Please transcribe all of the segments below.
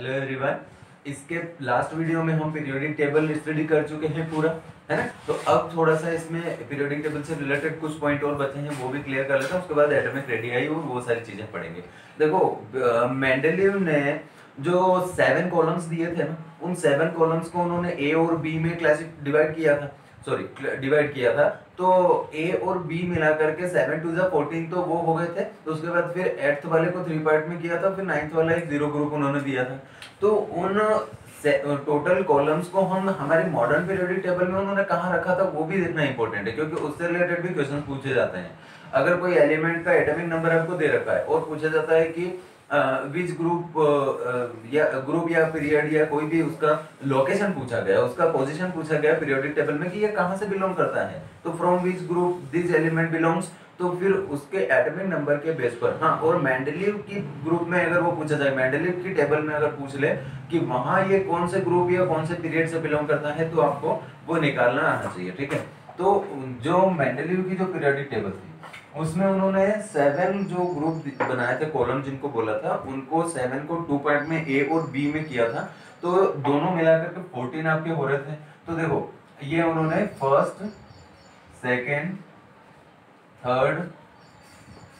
Hello everyone. इसके last video में हम पीरियोडिक टेबल स्टडी कर चुके हैं पूरा, है ना। तो अब थोड़ा सा इसमें पीरियोडिक टेबल से रिलेटेड कुछ पॉइंट और बचे हैं, वो भी क्लियर कर लेते हैं। उसके बाद एटॉमिक रेडियाई और वो सारी चीजें पढ़ेंगे। देखो मेंडेलीव ने जो 7 कॉलम्स दिए थे ना, उन 7 कॉलम्स को उन्होंने ए और बी में डिवाइड किया था, डिवाइड किया था। तो ए और बी मिला करके 7 टू 14 तो वो हो गए थे। तो उसके बाद फिर 8th वाले को 3 पार्ट में किया था, फिर 9th वाला एक 0 ग्रुप उन्होंने दिया था। तो उन टोटल कॉलम्स को हम हमारे मॉडर्न पीरियोडिक टेबल में उन्होंने कहाँ रखा था वो भी देखना इंपॉर्टेंट है, क्योंकि उससे रिलेटेड भी क्वेश्चन पूछे जाते हैं। अगर कोई एलिमेंट का एटॉमिक नंबर आपको दे रखा है और पूछा जाता है कि विच ग्रुप या पीरियड या कोई भी उसका लोकेशन पूछा गया, उसका पोजीशन पूछा गया पीरियोडिक टेबल में कि ये कहाँ से बिलोंग करता है, तो from which group this element belongs, तो फिर उसके एटॉमिक नंबर के बेस पर। हाँ, और मेंडेलीव की ग्रुप में अगर वो पूछा जाए, मेंडेलीव की टेबल में अगर पूछ ले कि वहां ये कौन से ग्रुप या कौन से पीरियड से बिलोंग करता है, तो आपको वो निकालना आना चाहिए, ठीक है। तो जो मेंडेलीव की जो पीरियोडिक टेबल थी उसमें उन्होंने 7 जो ग्रुप बनाए थे, कॉलम जिनको बोला था, उनको 7 को 2 पार्ट में ए और बी में किया था। तो दोनों मिलाकर के 14 आपके हो रहे थे। तो देखो ये उन्होंने first, second, third,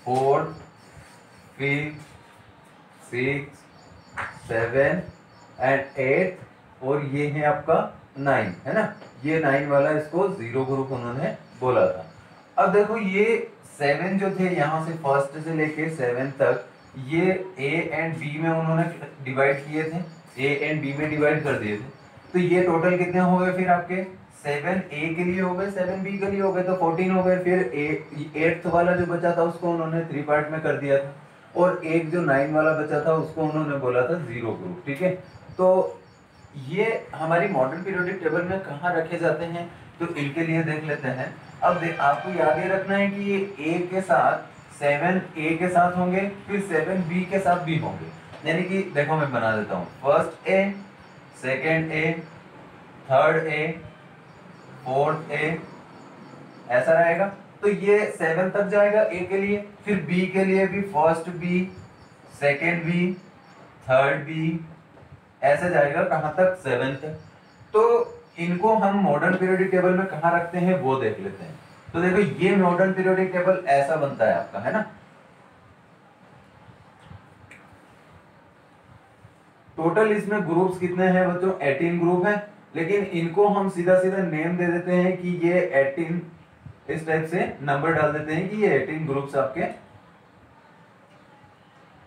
fourth, fifth, six, 7 and 8 और ये है आपका 9, है ना। ये 9 वाला इसको 0 ग्रुप उन्होंने बोला था। अब देखो ये 7 जो थे यहाँ से फर्स्ट से लेके 7 तक, ये ए एंड बी में उन्होंने डिवाइड किए थे, ए एंड बी में डिवाइड कर दिए थे। तो ये टोटल कितने हो गए फिर आपके? 7 ए के लिए हो गए, 7 बी के लिए हो गए, तो 14 हो गए। फिर 8th वाला जो बचा था उसको उन्होंने 3 पार्ट में कर दिया था, और एक जो 9 वाला बचा था उसको उन्होंने बोला था 0 ग्रुप, ठीक है। तो ये हमारी मॉडर्न पीरियोडिक टेबल में कहाँ रखे जाते हैं, तो इनके लिए देख लेते हैं। अब आपको याद ये रखना है कि ये ए के साथ 7 ए के साथ होंगे, फिर 7 बी के साथ भी होंगे। यानी कि देखो मैं बना देता हूँ, first A, second A, third A, fourth A, ऐसा रहेगा। तो ये 7 तक जाएगा ए के लिए, फिर बी के लिए भी first B, second B, third B, ऐसे जाएगा कहां तक? 7 तक। तो इनको हम मॉडर्न पीरियोडिक टेबल में कहां रखते हैं वो देख लेते हैं। तो देखो ये मॉडर्न पीरियोडिक टेबल ऐसा बनता है आपका, है ना। टोटल इसमें ग्रुप्स कितने हैं बच्चों? 18 ग्रुप हैं, लेकिन इनको हम सीधा सीधा नेम दे देते हैं कि ये 18, इस टाइप से नंबर डाल देते हैं कि ये 18 ग्रुप्स आपके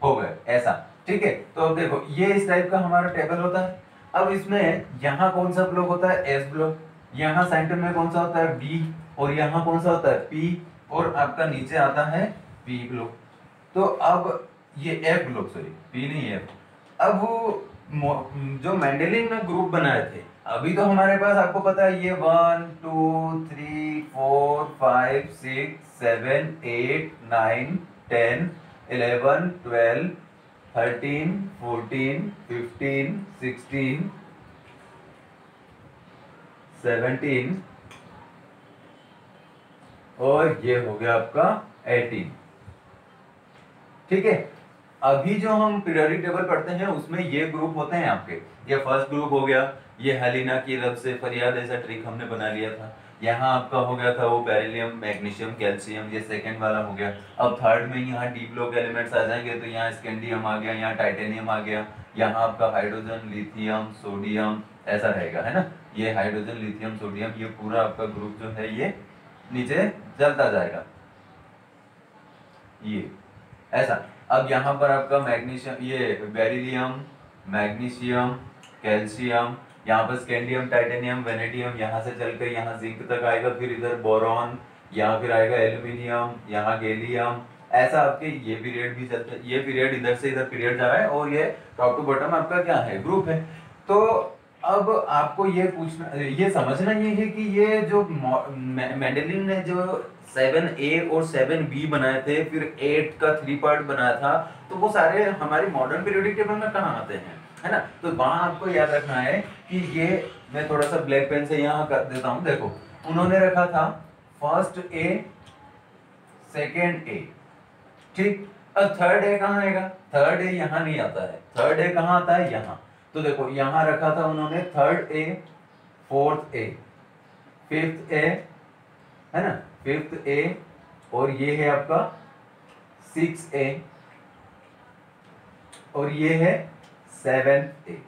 हो गए, ऐसा, ठीक है। तो अब देखो ये इस टाइप का हमारा टेबल होता है। अब इसमें यहाँ कौन सा ब्लॉक होता है? S block. यहाँ सेंटर में कौन सा होता है? बी। और यहाँ कौन सा होता है? पी। और आपका नीचे आता है पी ब्लॉक। तो अब ये एफ ब्लॉक, सॉरी पी नहीं एफ। अब जो मेंडेलिव ने ग्रुप बनाए थे, अभी तो हमारे पास आपको पता है ये 1 2 3 4 5 6 7 8 9 10 11 12 13 14 15 16 17 और ये हो गया आपका 18, ठीक है। अभी जो हम पीरियोडिक टेबल पढ़ते हैं उसमें ये ग्रुप होते हैं आपके। ये फर्स्ट ग्रुप हो गया, ये हेलिना की रब से फरियाद ऐसा ट्रिक हमने बना लिया था। यहाँ आपका हो गया था वो बेरिलियम, मैग्नीशियम, कैल्शियम, ये सेकंड वाला हो गया। अब थर्ड में यहाँ डी ब्लॉक एलिमेंट्स आ जाएंगे, तो यहाँ स्कैंडियम आ गया, यहाँ टाइटेनियम आ गया, यहाँ आपका हाइड्रोजन, लिथियम, सोडियम, ऐसा रहेगा, है ना। ये हाइड्रोजन, लिथियम, सोडियम, ये पूरा आपका ग्रुप जो है ये नीचे चलता जाएगा, ये ऐसा। अब यहाँ पर आपका मैग्नीशियम, ये बेरिलियम, मैग्नीशियम, कैल्शियम, यहाँ पर स्कैंडियम, टाइटेनियम, वेनेडियम, यहाँ से चलकर यहाँ जिंक तक आएगा, फिर इधर बोरॉन, यहाँ फिर आएगा एल्यूमिनियम, यहाँ गैलियम, ऐसा आपके ये पीरियड भी चलता है। ये पीरियड इधर से इधर पीरियड जा रहा है, और ये टॉप टू बॉटम आपका क्या है? ग्रुप है। तो अब आपको ये पूछना, ये समझना ये है कि ये जो मेंडेलिव ने जो 7A और 7B बनाए थे, फिर 8 का 3 पार्ट बनाया था, तो वो सारे हमारी मॉडर्न पीरियोडिक टेबल में कहाँ आते हैं, है ना। तो वहां आपको याद रखना है कि ये, मैं थोड़ा सा ब्लैक पेन से यहाँ कर देता हूँ। देखो उन्होंने रखा था फर्स्ट ए, सेकेंड ए, ठीक। अब थर्ड ए कहाँ आएगा? थर्ड ए यहाँ नहीं आता है, थर्ड ए कहाँ आता है? यहाँ। तो देखो यहाँ रखा था उन्होंने third A, fourth A, fifth A, है ना, फिफ्थ ए, और ये है आपका सिक्स ए, और ये है सेवन ए।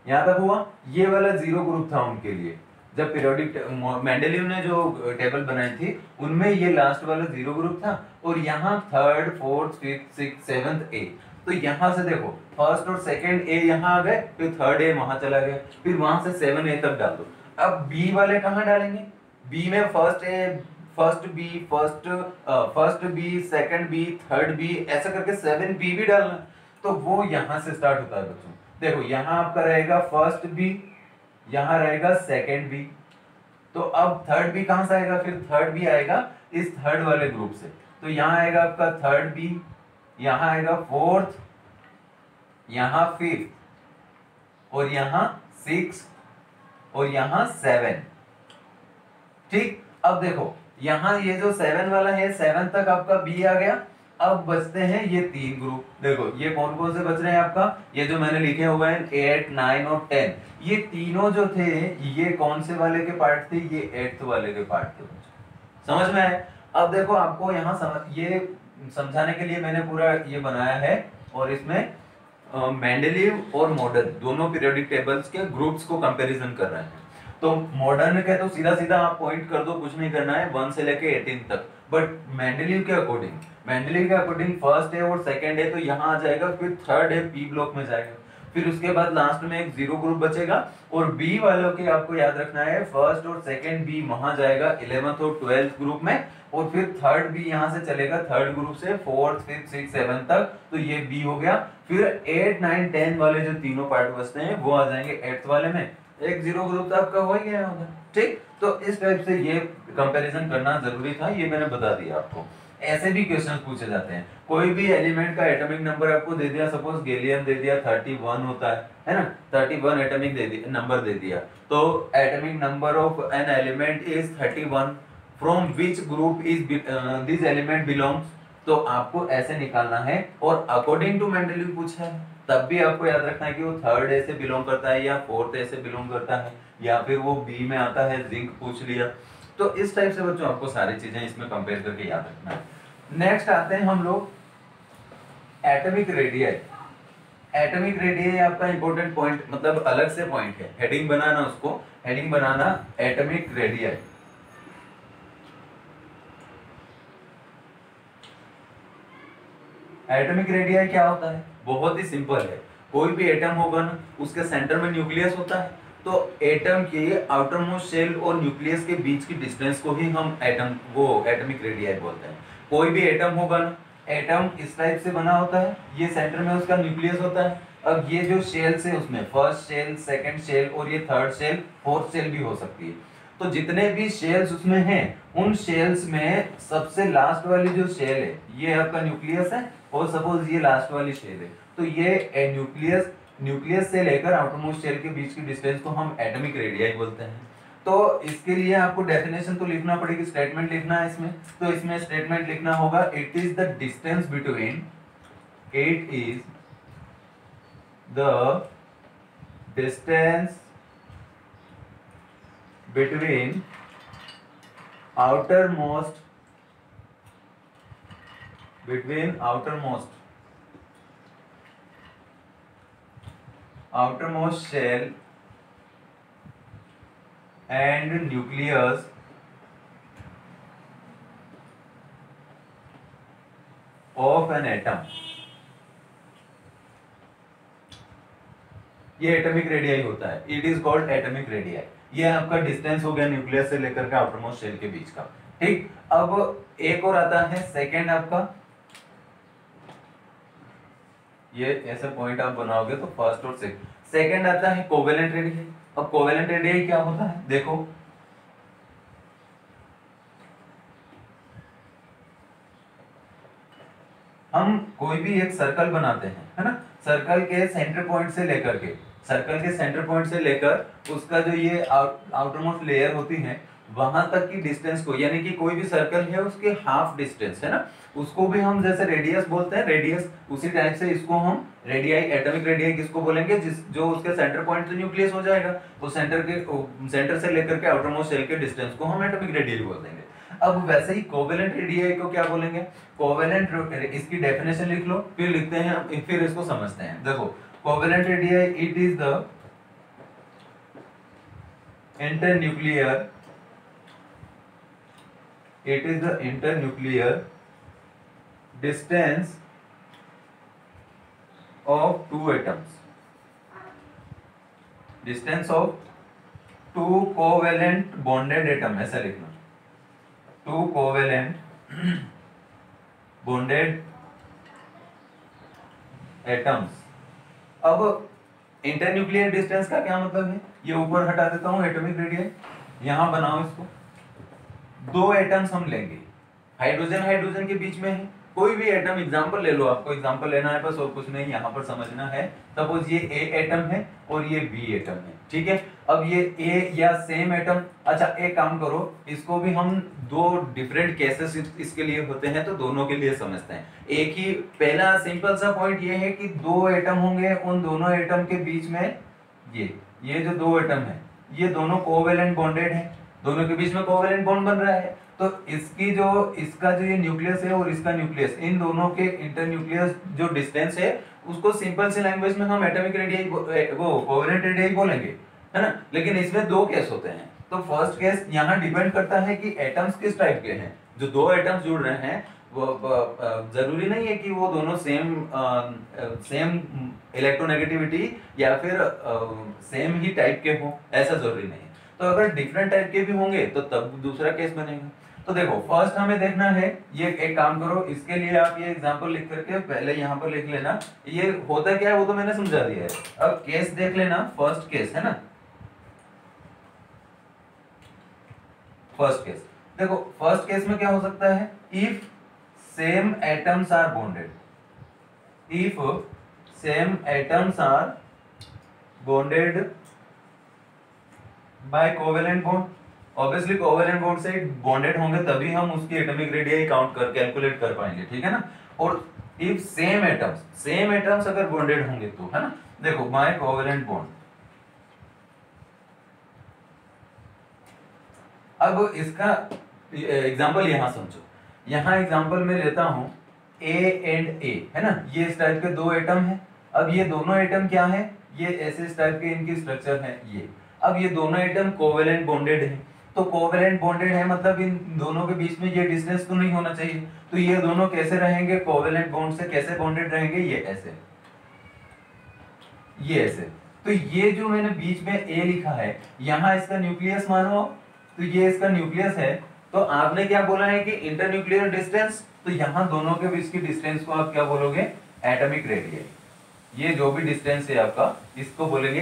यहां तक हुआ। ये वाला जीरो ग्रुप था उनके लिए। जब पीरियोडिक मेंडेलीव ने जो टेबल बनाई थी उनमें ये लास्ट वाला जीरो ग्रुप था, और यहाँ third, fourth, fifth, six, seventh A. तो यहां से देखो फर्स्ट और सेकंड ए यहाँ आ गए, फिर थर्ड ए वहां चला गया, फिर वहां से सेवन ए तक डाल दो। अब बी वाले कहाँ डालेंगे? बी में first A, first B, first B, second B, third B, ऐसा करके सेवन बी भी डालना। तो वो यहां से स्टार्ट होता है बच्चों। देखो यहाँ आपका रहेगा फर्स्ट बी, यहाँ रहेगा सेकंड बी। तो अब थर्ड बी कहां से आएगा? फिर थर्ड बी आएगा इस थर्ड वाले ग्रुप से। तो यहाँ आएगा आपका थर्ड बी, यहाँ आएगा फोर्थ, यहाँ फिफ्थ, और यहाँ सिक्स, और यहाँ सेवन। ठीक, अब देखो यहाँ ये जो सेवन वाला है, सेवन तक आपका बी आ गया। अब बचते हैं ये तीन ग्रुप। देखो ये कौन कौन से बच रहे हैं आपका? ये जो मैंने लिखे हुए हैं 8, 9 और 10, ये तीनों जो थे ये कौन से वाले के पार्ट थे? ये 8th वाले के पार्ट थे। समझ में आए? अब देखो आपको यहाँ समझ, ये समझाने के लिए मैंने पूरा ये बनाया है, और इसमें मेंडेलीव और मॉडर्न दोनों पीरियोडिक टेबल्स के ग्रुप्स को कंपैरिजन कर रहे हैं। तो मॉडर्न के तो सीधा सीधा आप पॉइंट कर दो, कुछ नहीं करना है, 1 से लेके 18 तक। बट मेंडेलीव के अकॉर्डिंग फर्स्ट है और सेकंड है, तो यहाँ आ जाएगा, फिर थर्ड है पी ब्लॉक में जाएगा, फिर उसके बाद लास्ट में एक जीरो ग्रुप बचेगा। और बी वालों के आपको याद रखना है फर्स्ट और सेकंड बी वहां जाएगा 11th और 12th ग्रुप में, और फिर थर्ड बी यहाँ से चलेगा थर्ड ग्रुप से फोर्थ, फिफ्थ, सिक्स, सेवन तक। तो ये बी हो गया। फिर 8, 9, 10 वाले जो तीनों पार्ट बचते हैं वो आ जाएंगे 8th वाले में। एक जीरो ग्रुप तो आपका हो ही गया होगा। ठीक, तो इस टाइप से ये कंपैरिजन करना जरूरी था, ये मैंने बता दिया आपको। ऐसे भी क्वेश्चन पूछे जाते हैं। कोई भी एलिमेंट का एटॉमिक नंबर आपको दे दिया, सपोज गैलियम दे दिया 31 होता है ना, 31 एटॉमिक दे दिया, नंबर दे दिया, तो atomic number of an element is 31, from which group is this element belongs. तो आपको ऐसे निकालना है, और अकॉर्डिंग टू मेंडेलीव पूछा है तब भी आपको याद रखना है कि वो थर्ड ए से बिलोंग करता है या फोर्थ ए से बिलोंग करता है, या फिर वो बी में आता है, जिंक पूछ लिया। तो इस टाइप से बच्चों आपको सारी चीजें इसमें कंपेयर करके याद रखना है। नेक्स्ट आते हैं हम लोग एटॉमिक रेडियस। एटॉमिक रेडियस आपका इंपॉर्टेंट पॉइंट, मतलब अलग से पॉइंट है, हेडिंग बनाना, उसको हेडिंग बनाना एटॉमिक रेडियस। एटॉमिक रेडियस क्या होता है? बहुत ही सिंपल है। कोई भी एटम होगा ना, उसके सेंटर में न्यूक्लियस होता है, तो एटम के आउटर मोस्ट शेल और न्यूक्लियस के बीच की डिस्टेंस को ही हम एटॉमिक रेडियस बोलते हैं। कोई भी एटम होगा ना, एटम इस टाइप से बना होता है, ये सेंटर में उसका न्यूक्लियस होता है। अब ये जो शेल्स है उसमें फर्स्ट शेल, सेकंड शेल, और ये थर्ड शेल, फोर्थ शेल भी हो सकती है। तो जितने भी शेल्स उसमें हैं, उन शेल्स में सबसे लास्ट वाली जो शेल है ये आपका न्यूक्लियस है, और सपोज ये लास्ट वाली शेल है, तो ये न्यूक्लियस से लेकर आउटरमोस्ट शेल के बीच की डिस्टेंस को हम एटॉमिक रेडियस बोलते हैं। तो इसके लिए आपको डेफिनेशन तो लिखना पड़ेगी, स्टेटमेंट लिखना है इसमें। तो इसमें स्टेटमेंट लिखना होगा, it is the distance between outermost shell and nucleus of an atom। ये एटॉमिक रेडियस होता है, it is called atomic radius. ये आपका डिस्टेंस हो गया न्यूक्लियस से लेकर के आउटरमोस्ट शेल के बीच का। ठीक, अब एक और आता है सेकंड आपका, ये ऐसे पॉइंट आप बनाओगे तो फर्स्ट और सेकंड आता है कोवेलेंट रेडियस। अब कोवेलेंट रेडियस क्या होता है? देखो हम कोई भी एक सर्कल बनाते हैं, है ना, सर्कल के सेंटर पॉइंट से लेकर उसका जो ये आउटरमोस्ट लेयर होती है वहां तक की डिस्टेंस को, यानी कि कोई भी सर्कल है उसके हाफ डिस्टेंस है ना, उसको भी हम जैसे रेडियस बोलते हैं, रेडियस, उसी टाइप से इसको हम रेडियाई, एटॉमिक रेडियाई किसको बोलेंगे, जिस जो उसके सेंटर पॉइंट से न्यूक्लियस हो जाएगा, तो सेंटर से लेकर के आउटर मोस्ट शेल के डिस्टेंस को हम एटॉमिक रेडियाई बोल देंगे। अब वैसे ही कोवेलेंट रेडियाई को क्या बोलेंगे, कोवेलेंट, इसकी डेफिनेशन लिख लो, फिर लिखते हैं, फिर इसको समझते हैं। देखो covalent radii, it is the internuclear, it is the internuclear distance of two atoms, distance of two covalent bonded atom, ऐसा लिखना, two covalent bonded atoms। अब इंटरन्यूक्लियर डिस्टेंस का क्या मतलब है, ये ऊपर हटा देता हूं एटॉमिक रेडियस, यहां बनाओ इसको, दो एटम्स हम लेंगे, हाइड्रोजन हाइड्रोजन के बीच में है, कोई भी एटम एग्जांपल ले लो, आपको एग्जांपल लेना है बस और कुछ नहीं, यहां पर समझना है। सपोज ये ए एटम है और ये बी एटम है, ठीक है। अब ये ए या सेम एटम, अच्छा एक काम करो, इसको भी हम दो डिफरेंट केसेस इसके लिए होते हैं तो दोनों के लिए समझते हैं। एक ही पहला सिंपल सा पॉइंट ये है कि दो एटम होंगे, उन दोनों एटम के बीच में ये जो दो एटम है ये दोनों कोवेलेंट बॉन्डेड है, दोनों के बीच में कोवेलेंट बॉन्ड बन रहा है, तो इसका जो ये न्यूक्लियस है और इसका न्यूक्लियस, इन दोनों के इंटरन्यूक्लियस जो डिस्टेंस है उसको सिंपल सी लैंग्वेज में हम एटॉमिक रेडियस, वो कोवेलेंट रेडियस बोलेंगे, है ना। लेकिन इसमें दो केस होते हैं, तो फर्स्ट केस यहाँ डिपेंड करता है कि एटम्स किस टाइप के हैं, जो दो एटम्स जुड़ रहे हैं वो जरूरी नहीं है कि वो दोनों सेम इलेक्ट्रोनेगेटिविटी या फिर सेम ही टाइप के हो, ऐसा जरूरी नहीं है। तो अगर डिफरेंट टाइप के भी होंगे तो तब दूसरा केस बनेगा। तो देखो फर्स्ट हमें देखना है, ये एक काम करो, इसके लिए आप ये एग्जांपल लिख करके पहले यहाँ पर लिख लेना, ये होता क्या है वो तो मैंने समझा दिया है। अब केस देख लेना, फर्स्ट केस है ना, फर्स्ट केस देखो, फर्स्ट केस में क्या हो सकता है, if same atoms are bonded, if same atoms are bonded by covalent bond, obviously covalent bond से बॉन्डेड होंगे तभी हम उसकी एटॉमिक रेडियस काउंट कर कैलकुलेट कर पाएंगे, ठीक है ना। और इफ सेम एटम्स अगर बॉन्डेड होंगे तो, है ना, देखो बाय कोवेलेंट बॉन्ड। अब इसका एग्जांपल यहां समझो, यहां एग्जांपल में लेता हूं ए एंड ए, है ना, ये इस टाइप के दो एटम है। अब ये दोनों एटम क्या है, ये ऐसे इस टाइप के इनकी स्ट्रक्चर है ये। अब ये दोनों एटम कोवेलेंट बॉन्डेड है, तो कोवेलेंट बॉन्डेड है मतलब इन दोनों के बीच में ये डिस्टेंस तो नहीं होना चाहिए, तो ये दोनों कैसे रहेंगे, कोवेलेंट बॉन्ड से कैसे बॉन्डेड रहेंगे, ये ऐसे, ये ऐसे। तो ये जो मैंने बीच में ए लिखा है, यहां इसका न्यूक्लियस मानो, तो ये इसका न्यूक्लियस है, तो आपने क्या बोला है कि इंटरन्यूक्लियर डिस्टेंस, तो यहां दोनों के बीच की डिस्टेंस को आप क्या बोलोगे, एटॉमिक रेडियस। ये जो भी डिस्टेंस है आपका, इसको बोलेंगे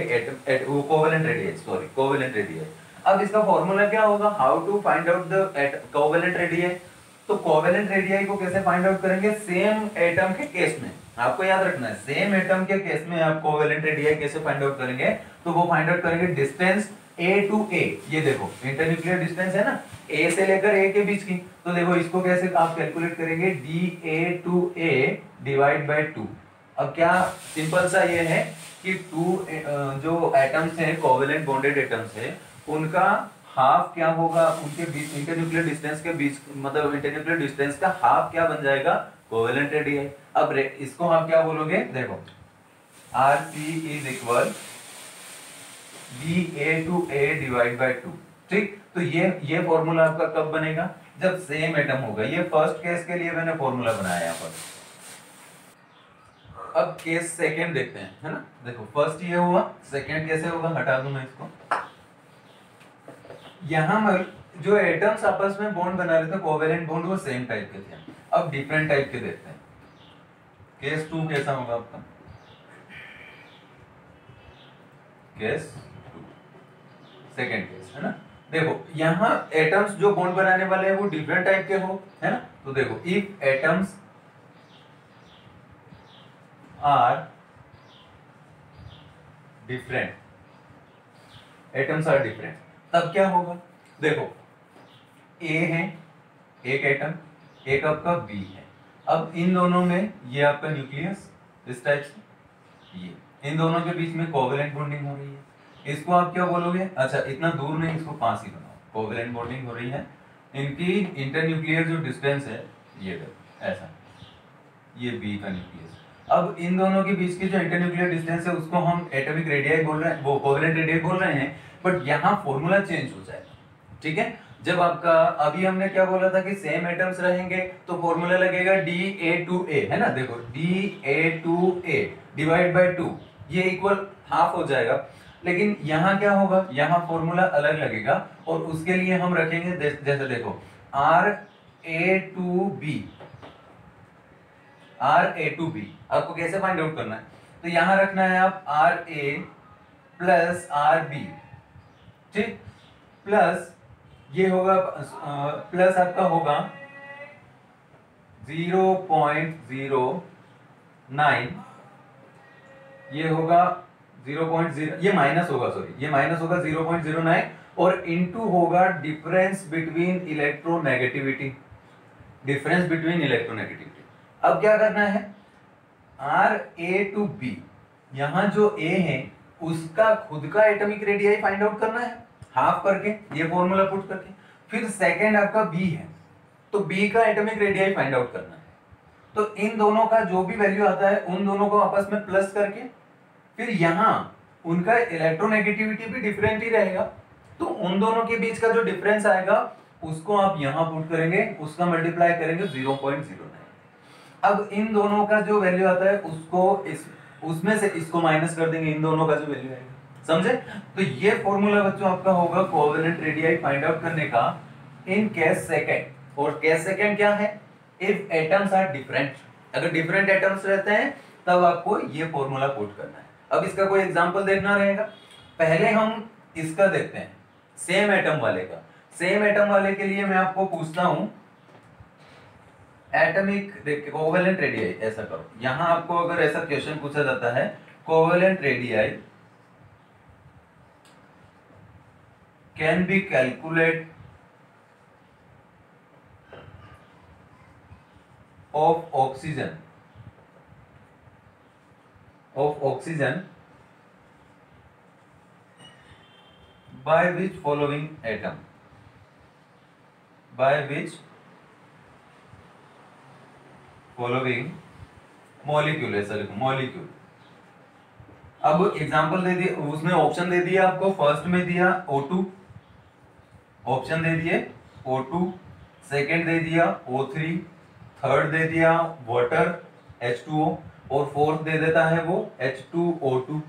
covalent radius, sorry covalent radius. अब इसका फॉर्मूला क्या होगा, how to find out the covalent radius. तो कोवेलेंट रेडियस को कैसे फाइंड आउट करेंगे, सेम एटम के केस में, आपको याद रखना है, सेम एटम के केस में आप कोवेलेंट रेडियस कैसे फाइंड आउट करेंगे, तो वो फाइंड आउट करेंगे डिस्टेंस ए टू ए, ये देखो इंटरन्यूक्लियर डिस्टेंस है ना, ए से लेकर ए के बीच की, तो देखो इसको कैसे आप कैलकुलेट करेंगे, D A to A divide by 2। अब क्या सिंपल सा ये है कि जो एटम्स हैं कोवेलेंट बॉन्डेड एटम्स है, उनका हाफ क्या होगा, उनके बीच इंटरन्यूक्लियर डिस्टेंस के बीच, मतलब इंटरन्यूक्लियर डिस्टेंस का हाफ क्या बन जाएगा, कोवेलेंट रेडियस। अब इसको आप क्या बोलोगे, देखो R C is equal to A to A divide by 2, ठीक। तो ये फॉर्मूला आपका कब बनेगा, जब सेम एटम होगा। ये फर्स्ट केस के लिए मैंने फॉर्मूला बनाया यहाँ पर। अब केस सेकंड देखते हैं, है ना, देखो फर्स्ट ये हुआ, सेकंड कैसे होगा, हटा दूं मैं इसको। यहां जो एटम्स आपस में बॉन्ड बना रहे थे कोवेलेंट बॉन्ड, वो सेम टाइप के थे। अब डिफरेंट टाइप के देखते हैं, केस 2 कैसा होगा आपका, केस 2 सेकंड केस, है ना। देखो यहां एटम्स जो बॉन्ड बनाने वाले हैं वो डिफरेंट टाइप के हो, है ना। तो देखो if atoms are different, atoms are different, तब क्या होगा, देखो ए है एक एटम, एक आपका बी है। अब इन दोनों में ये आपका न्यूक्लियस इस टाइप से, ये इन दोनों के बीच में कोवेलेंट बॉन्डिंग हो रही है। इसको आप क्या बोलोगे? अच्छा इतना दूर नहीं, इसको पास ही बनाओ। कोवेलेंट बॉन्डिंग हो रही है, इनकी इंटरन्यूक्लियर जो डिस्टेंस है ये ऐसा, ये बी का न्यूक्लियस। अब इन दोनों के बीच की जो इंटरन्यूक्लियर डिस्टेंस है उसको हम एटॉमिक रेडियाई बोल रहे हैं, वो कोवेलेंट रेडियाई बोल रहे हैं, बट यहाँ फॉर्मूला चेंज हो जाएगा। ठीक है, जब आपका अभी हमने क्या बोला था कि सेम एटम्स रहेंगे तो फॉर्मूला लगेगा Da2A, है ना। देखो Da2A डिवाइड बाय 2, ये इक्वल हाफ हो जाएगा। लेकिन यहाँ क्या होगा, यहाँ फॉर्मूला अलग लगेगा और उसके लिए हम रखेंगे जैसे देखो Ra2B, Ra2B आपको कैसे फाइंड आउट करना है? तो यहां रखना है आप Ra प्लस Rb, ठीक, प्लस ये होगा प्लस आपका होगा 0.09, ये होगा 0.0, ये माइनस होगा, सॉरी ये माइनस होगा 0.09 और इनटू होगा difference between electronegativity, difference between electronegativity. अब क्या करना है, Ra2B, यहां जो A है उसका खुद का एटॉमिक रेडियस फाइंड आउट करना है हाफ करके, ये फॉर्मूला पुट करके। फिर सेकंड आपका B है, तो B का एटॉमिक रेडियस फाइंड आउट करना है। तो इन दोनों का जो भी वैल्यू आता है उन दोनों को आपस में प्लस करके, फिर यहां उनका इलेक्ट्रोनेगेटिविटी भी डिफरेंट ही रहेगा, तो उन दोनों के बीच का जो डिफरेंस आएगा उसको आप यहां पुट करेंगे, उसका मल्टीप्लाई करेंगे 0.09। अब इन दोनों का जो वैल्यू आता है उसको उसमें से इसको माइनस कर देंगे, इन दोनों का जो वैल्यू आएगा, समझे। तो ये फॉर्मूला बच्चों आपका होगा कोवेलेंट रेडियाई फाइंड आउट करने का इन केस सेकंड। और केस सेकंड क्या है? इफ एटम्स आर डिफरेंट, अगर डिफरेंट एटम्स रहते हैं तब आपको ये फॉर्मूला पुट करना है। अब इसका कोई एग्जांपल देखना रहेगा, पहले हम इसका देखते हैं सेम एटम वाले का। सेम एटम वाले के लिए मैं आपको पूछता हूं एटॉमिक कोवेलेंट रेडियाई, ऐसा करो, यहां आपको अगर ऐसा क्वेश्चन पूछा जाता है covalent radii can be calculate of oxygen by which following atom, by which following molecule, ऐसा लिखो मॉलिक्यूल। अब एग्जांपल दे दिए, उसमें ऑप्शन दे दिया आपको, फर्स्ट में दिया O2, ऑप्शन दे दिए O2, सेकंड दे दिया O3, थर्ड दे दिया वाटर H2O और फोर्थ दे देता है वो H2O2।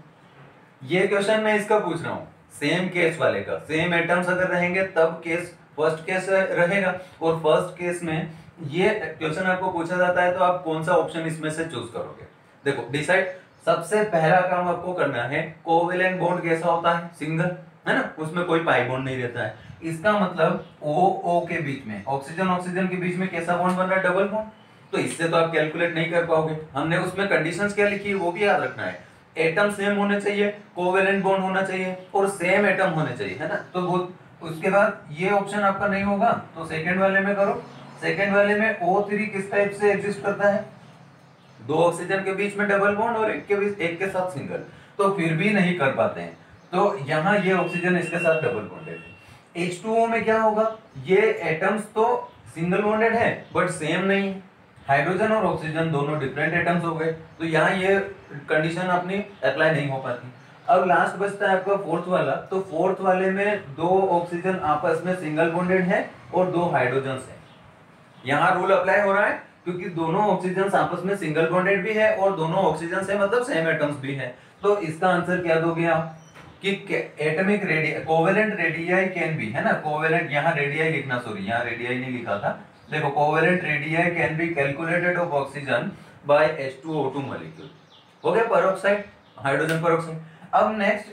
ये क्वेश्चन मैं इसका पूछ रहा हूं सेम केस वाले का, सेम एटम्स अगर रहेंगे तब केस फर्स्ट केस रहेगा, और फर्स्ट केस में ये क्वेश्चन आपको पूछा जाता है तो आप कौन सा ऑप्शन इसमें से चूज करोगे। देखो डिसाइड, सबसे पहला काम आपको करना है कोवेलेंट बॉन्ड कैसा होता है, सिंगल, है ना, उसमें कोई पाई बॉन्ड नहीं रहता है। इसका मतलब O के बीच में, ऑक्सीजन ऑक्सीजन के बीच में कैसा बॉन्ड बन रहा है, डबल बॉन्ड। तो इससे तो आप कैलकुलेट नहीं कर पाओगे। हमने उसमें कंडीशंस क्या लिखी है वो भी याद रखना है, एटम सेम होने चाहिए, कोवेलेंट बॉन्ड होना चाहिए और सेम एटम होने चाहिए, है ना। तो वो उसके बाद ये ऑप्शन आपका नहीं होगा तो सेकंड वाले में करो। सेकंड वाले में O3 किस टाइप से एग्जिस्ट करता है, दो ऑक्सीजन के बीच में डबल बॉन्ड और एक के बीच, एक के साथ सिंगल, तो फिर भी नहीं कर पाते हैं। तो यहाँ ये ऑक्सीजन इसके साथ डबल बॉन्डेड है। H2O में क्या होगा, ये एटम्स तो सिंगल बॉन्डेड है बट सेम नहीं है, हाइड्रोजन और ऑक्सीजन दोनों डिफरेंट एटम्स हो गए, तो यहाँ ये कंडीशन अपनी अप्लाई नहीं हो पाती। अब लास्ट बचता है आपका फोर्थ वाला, तो फोर्थ वाले में दो ऑक्सीजन आपस में सिंगल बॉन्डेड है और दो हाइड्रोजन है। यहाँ रूल अप्लाई हो रहा है क्योंकि दोनों ऑक्सीजन आपस में सिंगल बॉन्डेड भी है और दोनों ऑक्सीजन से मतलब सेम एटम्स भी है। तो इसका आंसर क्या दोगे आप कि atomic radii covalent radii can be, है ना, कोवेलेंट, यहाँ रेडियाई लिखना, सॉरी यहाँ रेडियाई नहीं लिखा था। देखो covalent radii can be calculated of oxygen by H2O2 molecule, हो गया पेरोक्साइड, हाइड्रोजन पेरोक्साइड। अब नेक्स्ट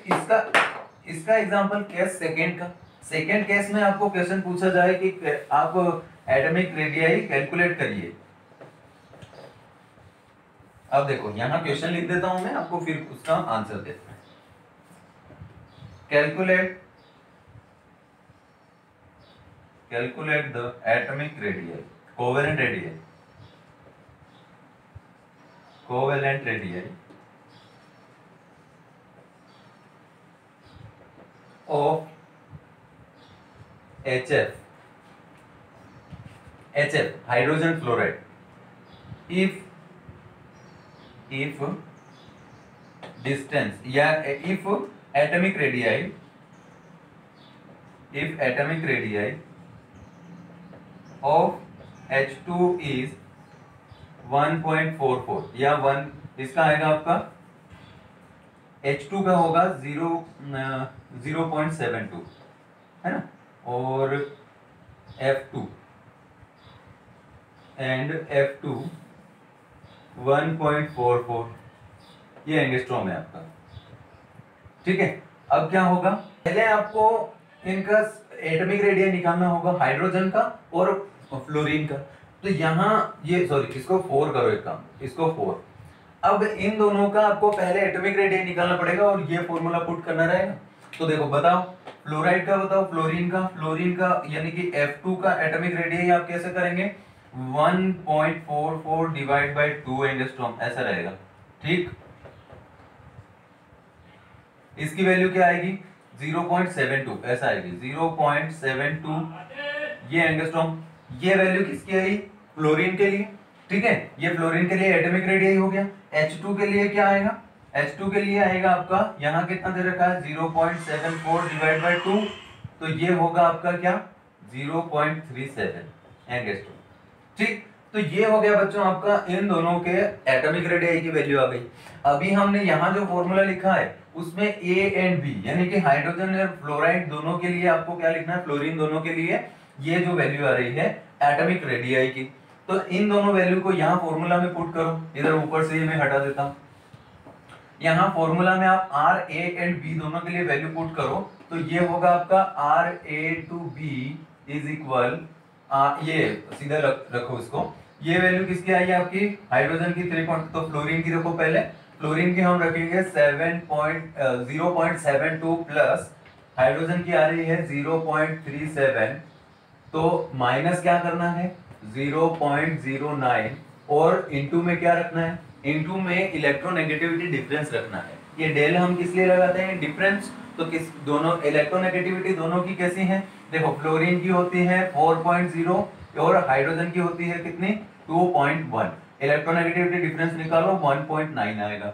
इसका एग्जांपल केस सेकंड का। सेकंड केस में आपको क्वेश्चन पूछा जाए कि आप एटॉमिक रेडियाई कैलकुलेट करिए। अब देखो यहाँ क्वेश्चन लिख देता हूं मैं आपको, फिर उसका आंसर देता हूं। Calculate calculate the atomic radius, covalent radius, covalent radius of HF hydrogen fluoride if distance या if atomic radii of H2 is 1.44 या 1, इसका आएगा आपका H2 का होगा 0.72 है ना, और F2 एंड F2 1.44, ये एंगस्ट्रॉम है आपका। ठीक है, अब क्या होगा, पहले आपको इनका एटॉमिक रेडियस निकालना होगा, हाइड्रोजन का और फ्लोरीन का। तो यहाँ ये सॉरी इसको 4 करो, एक काम, इसको 4। अब इन दोनों का आपको पहले एटॉमिक रेडियस निकालना पड़ेगा और ये फॉर्मूला पुट करना रहेगा। तो देखो बताओ, फ्लोराइड का बताओ, फ्लोरीन का यानी कि F2 का एटॉमिक रेडियस आप कैसे करेंगे, 1.44 डिवाइड बाय 2 एंगस्ट्रॉम, ऐसा रहेगा। ठीक, इसकी वैल्यू क्या आएगी, 0.72 ऐसा आएगी, 0.72 ये एंगस्ट्रॉम। ये वैल्यू किसकी आई, फ्लोरीन के लिए। ठीक है, ये फ्लोरीन के लिए एटॉमिक रेडियस हो गया। H2 के लिए क्या आएगा, H2 के लिए आएगा आपका, यहाँ कितना दे रखा है, 0.74 डिवाइड बाय 2, तो ये होगा आपका क्या, 0.37 एंगस्ट्रॉम। ठीक, तो ये हो गया बच्चों आपका इन दोनों के एटॉमिक रेडियस की वैल्यू आ गई। अभी हमने यहाँ जो फॉर्मूला लिखा है उसमें A एंड B यानी कि हाइड्रोजन और फ्लोराइड दोनों के लिए आपको क्या लिखना है, फ्लोरीन दोनों के लिए ये जो वैल्यू आ रही है एटॉमिक रेडियस की, तो इन दोनों वैल्यू को यहाँ फॉर्मूला में पुट करो। इधर ऊपर से मैं हटा देता हूँ, यहाँ फॉर्मूला में आप R A एंड B दोनों के लिए वैल्यू पुट करो, तो ये होगा आपका R A to B is equal, ये सीधा रखो इसको, ये वैल्यू किसकी आई है आपकी, हाइड्रोजन की 3. तो फ्लोरीन की रखो पहले, फ्लोरीन की हम रखेंगे 0.72 प्लस हाइड्रोजन की आ रही है 0.37, तो माइनस क्या करना है 0.09 और इनटू में क्या रखना है, इनटू में इलेक्ट्रोनेगेटिविटी डिफरेंस रखना है। ये डेल हम किस लिए लगाते हैं, डिफरेंस। तो किस दोनों इलेक्ट्रोनेगेटिविटी दोनों की कैसी है, देखो फ्लोरीन की होती है 4.0 और हाइड्रोजन की होती है कितनी 2.1, इलेक्ट्रोनेगेटिविटी डिफरेंस निकालो 1.9 आएगा।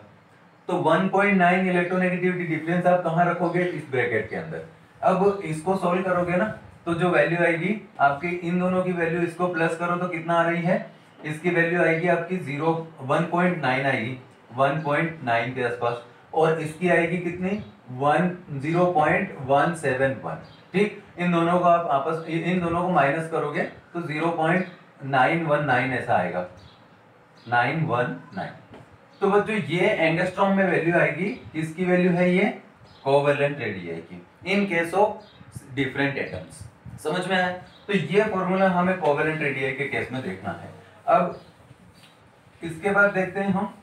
तो 1.9 इलेक्ट्रोनेगेटिविटी डिफरेंस आप कहाँ रखोगे, इस ब्रैकेट के अंदर। अब इसको सोल्व करोगे ना, तो जो वैल्यू आएगी आपकी इन दोनों की वैल्यू, इसको प्लस करो तो कितना आ रही है, इसकी वैल्यू आएगी आपकी 1.9 आएगी, 1.9 के आसपास, और इसकी आएगी कितनी 0.171। ठीक, इन दोनों को आप इन दोनों को माइनस करोगे तो 0.919 ऐसा आएगा, 919। तो बच्चों ये एंगस्ट्रॉम में वैल्यू आएगी, किसकी वैल्यू है ये, कोवेलेंट रेडियस की, in case of different atoms. समझ में आया, तो ये फॉर्मूला हमें कोवेलेंट रेडियस के केस में देखना है। अब इसके बाद देखते हैं हम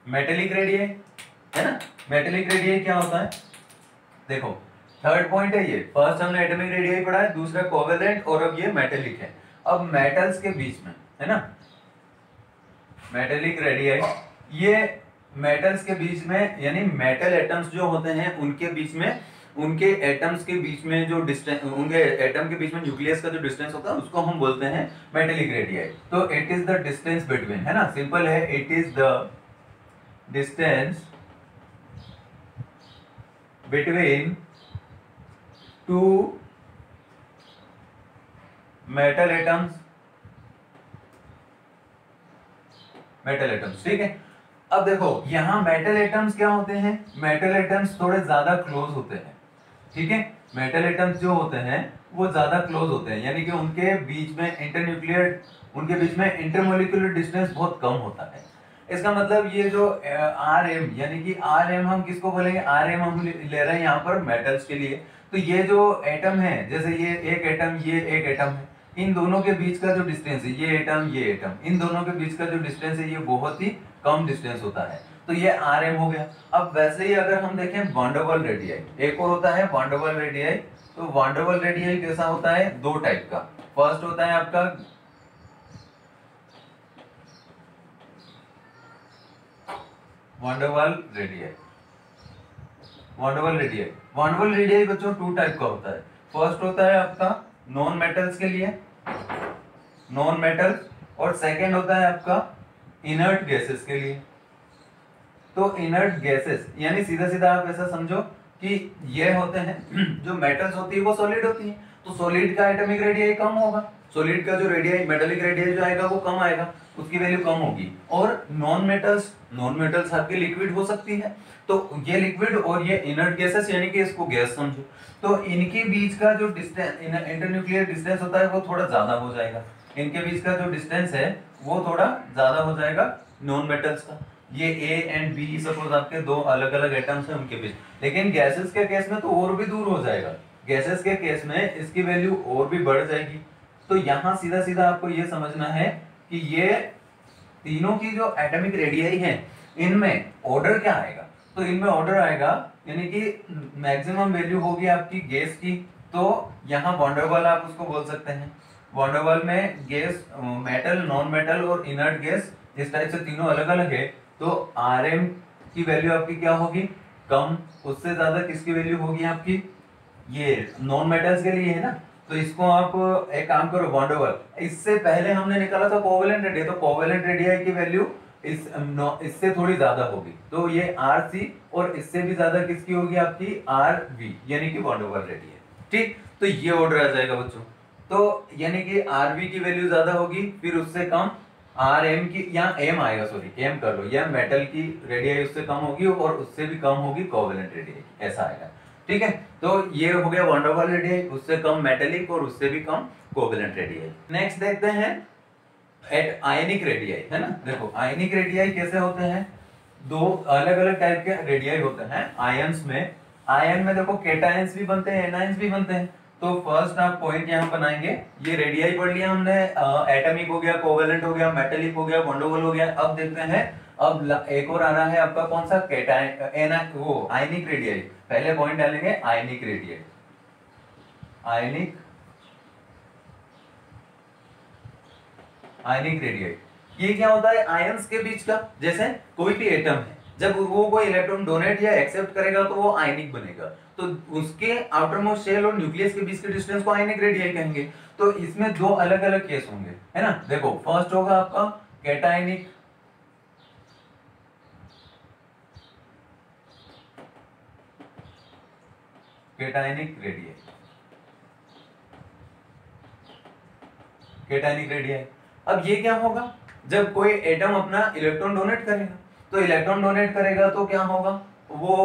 मेटेलिक रेडियस, है ना। मेटेलिक रेडियस क्या होता है, देखो थर्ड पॉइंट है ये, फर्स्ट हमने एटॉमिक रेडियस पढ़ा है, दूसरा कोवेलेंट, और अब ये मेटेलिक है। अब मेटल्स के बीच में, है ना, मेटेलिक रेडियस, ये मेटल्स के बीच में यानी मेटल एटम्स जो होते हैं उनके बीच में, उनके एटम्स के बीच में जो डिस्टेंस, उनके एटम के बीच में न्यूक्लियस का जो डिस्टेंस होता है उसको हम बोलते हैं मेटेलिक रेडियस। तो it is the distance between, है ना, सिंपल है, it is the distance between two metal atoms, metal atoms. ठीक है, अब देखो यहां मेटल एटम्स क्या होते हैं, मेटल एटम्स थोड़े ज्यादा क्लोज होते हैं। ठीक है, मेटल एटम्स जो होते हैं वो ज्यादा क्लोज होते हैं, यानी कि उनके बीच में इंटरन्यूक्लियर, उनके बीच में इंटरमोलिकुलर डिस्टेंस बहुत कम होता है। इसका मतलब ये जो RM यानी कि RM हम किसको बोलेंगे, RM हम ले रहे हैं यहाँ पर मेटल्स के लिए। तो ये जो एटम है, जैसे ये एक एटम, ये एक एटम है, इन दोनों के बीच का जो डिस्टेंस है, ये एटम ये एटम, इन दोनों के बीच का जो डिस्टेंस है ये बहुत ही कम डिस्टेंस होता है, तो ये RM हो गया। अब वैसे ही अगर हम देखें वैन डर वाल रेडियस, एक और होता है वैन डर वाल रेडियस, तो वांडरवाल रेडियाई कैसा होता है, दो टाइप का। फर्स्ट होता है आपका van der Waal radii. Van der Waal radii, van der Waal radii बच्चों टू टाइप का होता है। फर्स्ट होता है आपका नॉन मेटल्स के लिए, नॉन मेटल्स, और सेकंड होता है आपका इनर्ट गैसेस के लिए। तो इनर्ट गैसेस यानी सीधा सीधा आप ऐसा समझो कि ये होते हैं जो मेटल्स होती है वो सॉलिड होती है, तो सॉलिड का एटॉमिक रेडियाई कम होगा, सॉलिड का जो रेडियाई मेटालिक रेडियाई जो आएगा वो कम आएगा, उसकी वैल्यू कम होगी। और नॉन मेटल्स आपकी लिक्विड हो सकती है, तो ये लिक्विड और ये इनर्ट गैसेस यानी कि इसको गैस समझो, तो इनके बीच का जो डिस्टेंस इंटरन्यूक्लियर डिस्टेंस होता है वो थोड़ा ज्यादा हो जाएगा, इनके बीच का जो डिस्टेंस है वो थोड़ा ज्यादा हो जाएगा नॉन मेटल्स का। ये ए एंड बी सपोज आपके दो अलग अलग एटम्स हैं उनके बीच, लेकिन गैसेस के केस में तो और भी दूर हो जाएगा, गैसेस के केस में इसकी वैल्यू और भी बढ़ जाएगी। तो यहां सीधा सीधा आपको ये समझना है कि ये तीनों की जो एटॉमिक रेडियाई है इनमें ऑर्डर क्या आएगा, तो इनमें ऑर्डर आएगा यानी कि मैक्सिमम वैल्यू होगी आपकी गैस की, तो यहाँ वंडरवाल आप उसको बोल सकते हैं। वंडरवाल में गैस, मेटल, नॉन मेटल और इनर्ट गैस इस टाइप से तीनों अलग अलग है, तो Rm की वैल्यू आपकी क्या होगी, कम, उससे ज्यादा किसकी वैल्यू होगी आपकी, ये नॉन मेटल्स के लिए है ना, तो इसको आप एक काम करो वंडरवाल, इससे पहले हमने निकाला था कोवेलेंट रेडियाई, तो कोवेलेंट रेडियाई की वैल्यू इससे थोड़ी ज्यादा होगी, तो ये Rc, और इससे भी ज्यादा किसकी होगी आपकी Rv यानी कि वंडरवाल रेडियाई। ठीक, तो ये ऑर्डर आ जाएगा बच्चों, तो यानी कि Rv की वैल्यू ज्यादा होगी, फिर उससे कम Rm की, यहाँ m आएगा, सॉरी m कर लो, यह मेटल की रेडियाई उससे कम होगी और उससे भी कम होगी कोवेलेंट रेडियाई, ऐसा आएगा। ठीक है, तो ये हो गया वंडरवाल रेडियाई, उससे कम मेटेलिक और उससे भी कम कोवेलेंट रेडियाई। नेक्स्ट देखते हैं एट आयनिक रेडियाई, है ना। देखो आयनिक रेडियाई कैसे होते हैं, दो अलग अलग टाइप के रेडियाई होते हैं आयंस में। आयन में देखो केटायंस भी बनते हैं, एनायंस भी बनते हैं। तो फर्स्ट आप पॉइंट यहाँ बनाएंगे, ये रेडियाई पढ़ लिया हमने, एटॉमिक हो गया, कोवेलेंट हो गया, मेटेलिक हो गया, वंडरवाल हो गया। अब देखते हैं, अब एक और आ रहा है आपका कौन सा, केटायन, वो आयनिक रेडियाई। पहले पॉइंट डालेंगे आयनिक रेडियाई, आयनिक आयनिक रेडियाई। ये क्या होता है, आयंस के बीच का, जैसे कोई भी एटम है जब वो कोई इलेक्ट्रॉन डोनेट या एक्सेप्ट करेगा तो वो आयनिक बनेगा, तो उसके आउटर मोस्ट शेल और न्यूक्लियस के बीच के डिस्टेंस को आयनिक रेडियाई कहेंगे। तो इसमें दो अलग अलग केस होंगे, है ना। देखो फर्स्ट होगा आपका cationic, cationic radii, cationic radii. अब ये क्या होगा, जब कोई एटम अपना इलेक्ट्रॉन डोनेट करेगा, तो इलेक्ट्रॉन डोनेट करेगा तो क्या होगा, वो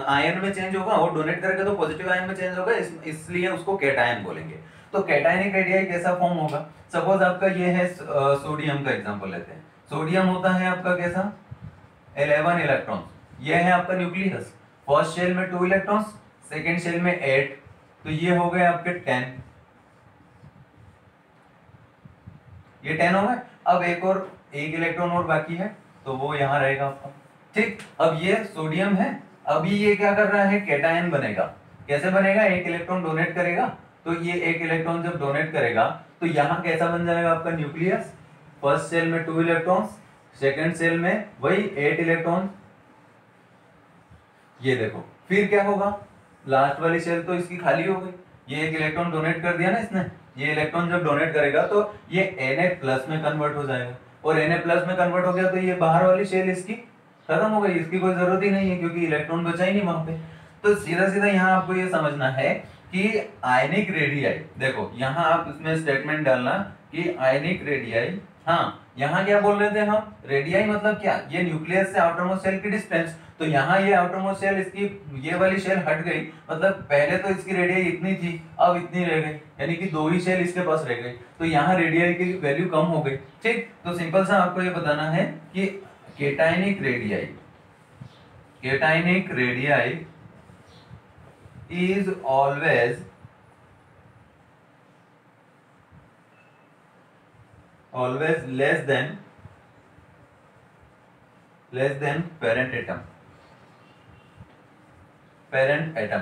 आयन में चेंज होगा, और डोनेट करेगा तो पॉजिटिव आयन में चेंज होगा, इसलिए उसको कैटायन बोलेंगे। तो कैटायनिक रेडियाई कैसा फॉर्म होगा, सपोज आपका ये है सोडियम का एग्जांपल लेते हैं। सोडियम होता है आपका कैसा, 11 इलेक्ट्रॉन, ये है आपका न्यूक्लियस, फर्स्ट शेल में 2 इलेक्ट्रॉन्स, सेकेंड शेल में 8, तो ये हो गए आपके 10, ये 10 हो गए। अब एक इलेक्ट्रॉन और बाकी है, तो वो यहाँ रहेगा आपका। ठीक, अब ये सोडियम है, अभी ये क्या कर रहा है, कैटायन बनेगा। कैसे बनेगा, एक इलेक्ट्रॉन डोनेट करेगा, तो ये एक इलेक्ट्रॉन जब डोनेट करेगा तो यहाँ कैसा बन जाएगा आपका न्यूक्लियस, फर्स्ट सेल में 2 इलेक्ट्रॉन्स, सेकेंड सेल में वही 8 इलेक्ट्रॉन। ये देखो फिर क्या होगा, लास्ट वाली सेल तो इसकी खाली हो गई, ये एक इलेक्ट्रॉन डोनेट कर दिया ना इसने, ये इलेक्ट्रॉन जब डोनेट करेगा तो ये Na+ में कन्वर्ट हो जाएगा, और Na+ में कन्वर्ट हो गया तो ये बाहर वाली शेल इसकी खत्म हो गई, इसकी कोई जरूरत ही नहीं है क्योंकि इलेक्ट्रॉन बचा ही नहीं वहां पे। तो सीधा सीधा यहाँ आपको ये समझना है कि आयनिक रेडियाई, देखो यहाँ आप इसमें स्टेटमेंट डालना कि आयनिक रेडियाई, हाँ यहाँ क्या बोल रहे थे हम, रेडियाई मतलब क्या, ये न्यूक्लियस से आउटरमोस्ट शेल की डिस्टेंस, तो यहाँ ये आउटरमोस्ट शेल इसकी, ये वाली शेल हट गई, मतलब पहले तो इसकी रेडियाई इतनी थी, अब इतनी रह गई, यानी कि 2 ही शेल इसके पास रह गई, तो यहाँ रेडियाई की वैल्यू कम हो गई। ठीक, तो सिंपल सा आपको ये बताना है कि cationic radii, cationic radii is always less than parent atom, parent atom।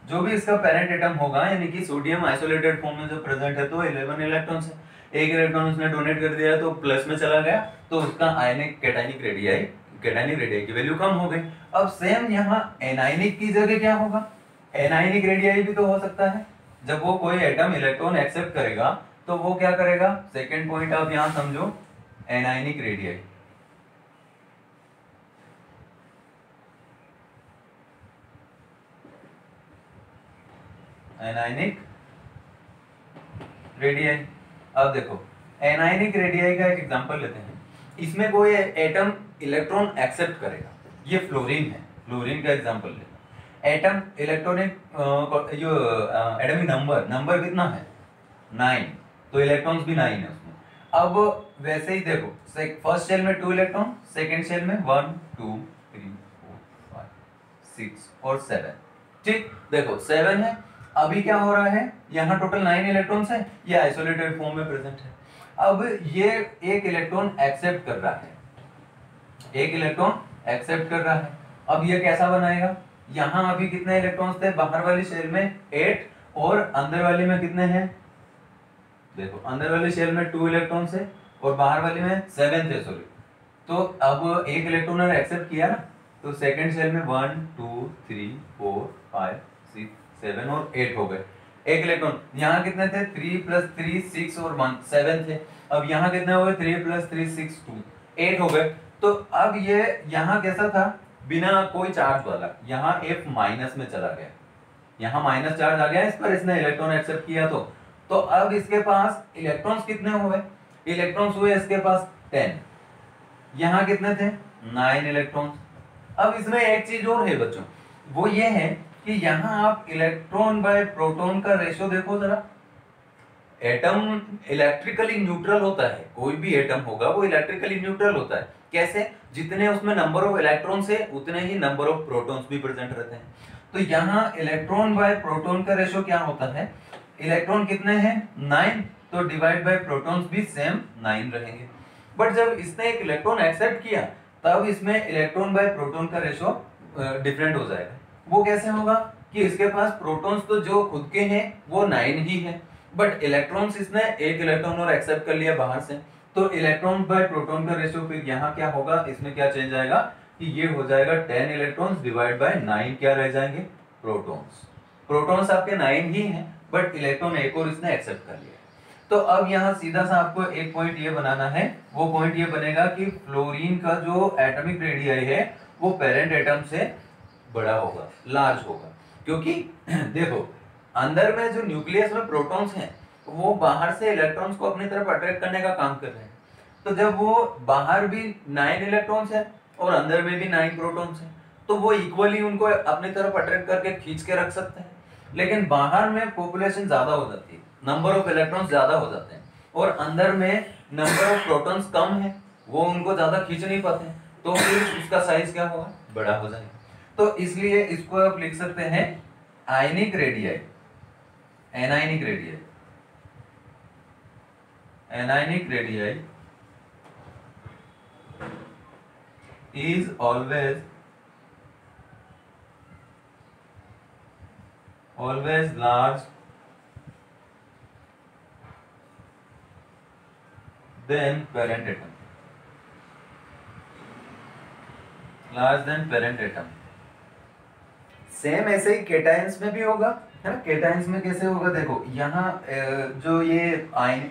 जो भी इसका पेरेंट एटम होगा, यानी कि सोडियम आइसोलेटेड फॉर्म में जो प्रेजेंट है तो 11 इलेक्ट्रॉन्स है, एक इलेक्ट्रॉन उसने डोनेट कर दिया तो प्लस में चला गया, तो उसका आयनिक कैटायनिक रेडियाई की वैल्यू कम हो गई। अब सेम यहाँ एनायनिक की जगह क्या होगा, एनायनिक रेडियाई भी तो हो सकता है। जब वो कोई एटम इलेक्ट्रॉन एक्सेप्ट करेगा तो वो क्या करेगा, सेकेंड पॉइंट आप यहां समझो, एनायनिक रेडियाई। एनायनिक रेडियाई, अब देखो एनायनिक रेडियाई का एक एग्जांपल लेते हैं। इसमें कोई एटम इलेक्ट्रॉन एक्सेप्ट करेगा, ये फ्लोरीन है, फ्लोरीन का एग्जांपल लेते हैं। एटम इलेक्ट्रॉनिक जो एटॉमिक नंबर कितना है 9, तो इलेक्ट्रॉन्स भी 9 है उसमें। अब वैसे ही देखो, फर्स्ट शेल में 2 इलेक्ट्रॉन, सेकंड शेल में 1 2 3 4 5 6 और 7, ठीक। देखो 7 है, अभी क्या हो रहा है, यहाँ टोटल 9 इलेक्ट्रॉन्स है, ये आइसोलेटेड फॉर्म में प्रेजेंट है। अब ये एक इलेक्ट्रॉन एक्सेप्ट कर रहा है, एक इलेक्ट्रॉन एक्सेप्ट कर रहा है। अब ये कैसा बनाएगा, यहाँ अभी कितने इलेक्ट्रॉन्स थे, बाहर वाली शेल में 8 और अंदर वाली में कितने हैं, देखो अंदर वाली शेल में 2 इलेक्ट्रॉन्स है और बाहर वाली में 7 थे, सॉरी। तो अब एक इलेक्ट्रॉन ने एक्सेप्ट किया ना, तो सेकंड शेल में 1 2 3 4 5 6 7 और 8 हो गए। एक इलेक्ट्रॉन, यहाँ कितने थे, 3 + 3 6 और 1 7 थे। अब यहाँ कितने हो गए, 3 + 3 6 2 8 हो गए। तो अब ये यहाँ कैसा था, बिना कोई चार्ज वाला, यहाँ F माइनस में चला गया, यहाँ माइनस चार्ज आ गया इस पर, इसने इलेक्ट्रॉन एक्सेप्ट किया तो अब इसके पास इलेक्ट्रॉन्स कितने हुए, इलेक्ट्रॉन्स हुए इसके पास 10, यहाँ कितने थे 9 इलेक्ट्रॉन्स। अब इसमें एक चीज और है बच्चों, वो ये है कि यहाँ आप इलेक्ट्रॉन बाय प्रोटॉन का रेशियो देखो जरा। एटम इलेक्ट्रिकली न्यूट्रल होता है, कोई भी एटम होगा वो इलेक्ट्रिकली न्यूट्रल होता है। कैसे, जितने उसमें नंबर ऑफ इलेक्ट्रॉन्स है उतने ही नंबर ऑफ प्रोटॉन्स भी प्रेजेंट रहते हैं। तो यहाँ इलेक्ट्रॉन बाय प्रोटॉन का रेशियो क्या होता है, इलेक्ट्रॉन कितने हैं 9, तो डिवाइड बाय प्रोटॉन्स भी सेम 9 रहेंगे। बट जब इसने एक इलेक्ट्रॉन एक्सेप्ट किया तब इसमें इलेक्ट्रॉन बाय प्रोटॉन का रेशियो डिफरेंट हो जाएगा। वो कैसे होगा कि इसके पास प्रोटॉन्स तो जो खुद के हैं वो 9 ही है, बट इलेक्ट्रॉन्स इसने एक इलेक्ट्रॉन और एक्सेप्ट कर लिया बाहर से, तो इलेक्ट्रॉन बाय प्रोटॉन का रेशियो फिर यहाँ क्या होगा, इसमें क्या चेंज आएगा कि ये हो जाएगा 10 इलेक्ट्रॉन्स डिवाइड बाय 9 क्या रह जाएंगे, प्रोटॉन्स। प्रोटॉन्स आपके 9 ही हैं, बट इलेक्ट्रॉन एक और इसने एक्सेप्ट कर लिया। तो अब यहाँ सीधा सा आपको एक पॉइंट ये बनाना है, वो पॉइंट ये बनेगा कि फ्लोरीन का जो एटॉमिक रेडियाई है वो पेरेंट एटम से बड़ा होगा, लार्ज होगा, क्योंकि देखो अंदर में जो न्यूक्लियस में प्रोटॉन्स हैं वो बाहर से इलेक्ट्रॉन्स को अपनी तरफ अट्रैक्ट करने का काम कर रहे हैं। तो जब वो बाहर भी 9 इलेक्ट्रॉन्स हैं और अंदर में भी 9 प्रोटॉन्स हैं, तो वो इक्वली उनको अपनी तरफ अट्रैक्ट करके खींच के रख सकते हैं। लेकिन बाहर में पॉपुलेशन ज्यादा हो जाती है, नंबर ऑफ इलेक्ट्रॉन्स ज्यादा हो जाते हैं, और अंदर में नंबर ऑफ प्रोटॉन्स कम है, वो उनको ज्यादा खींच नहीं पाते हैं, तो फिर उसका साइज क्या होगा, बड़ा हो जाएगा। तो इसलिए इसको आप लिख सकते हैं ionic radii, anionic radii, anionic radii is always large than parent atom, large than parent atom। Same ऐसे ही केटायंस में भी होगा, है ना। केटायंस में कैसे होगा, देखो यहाँ जो ये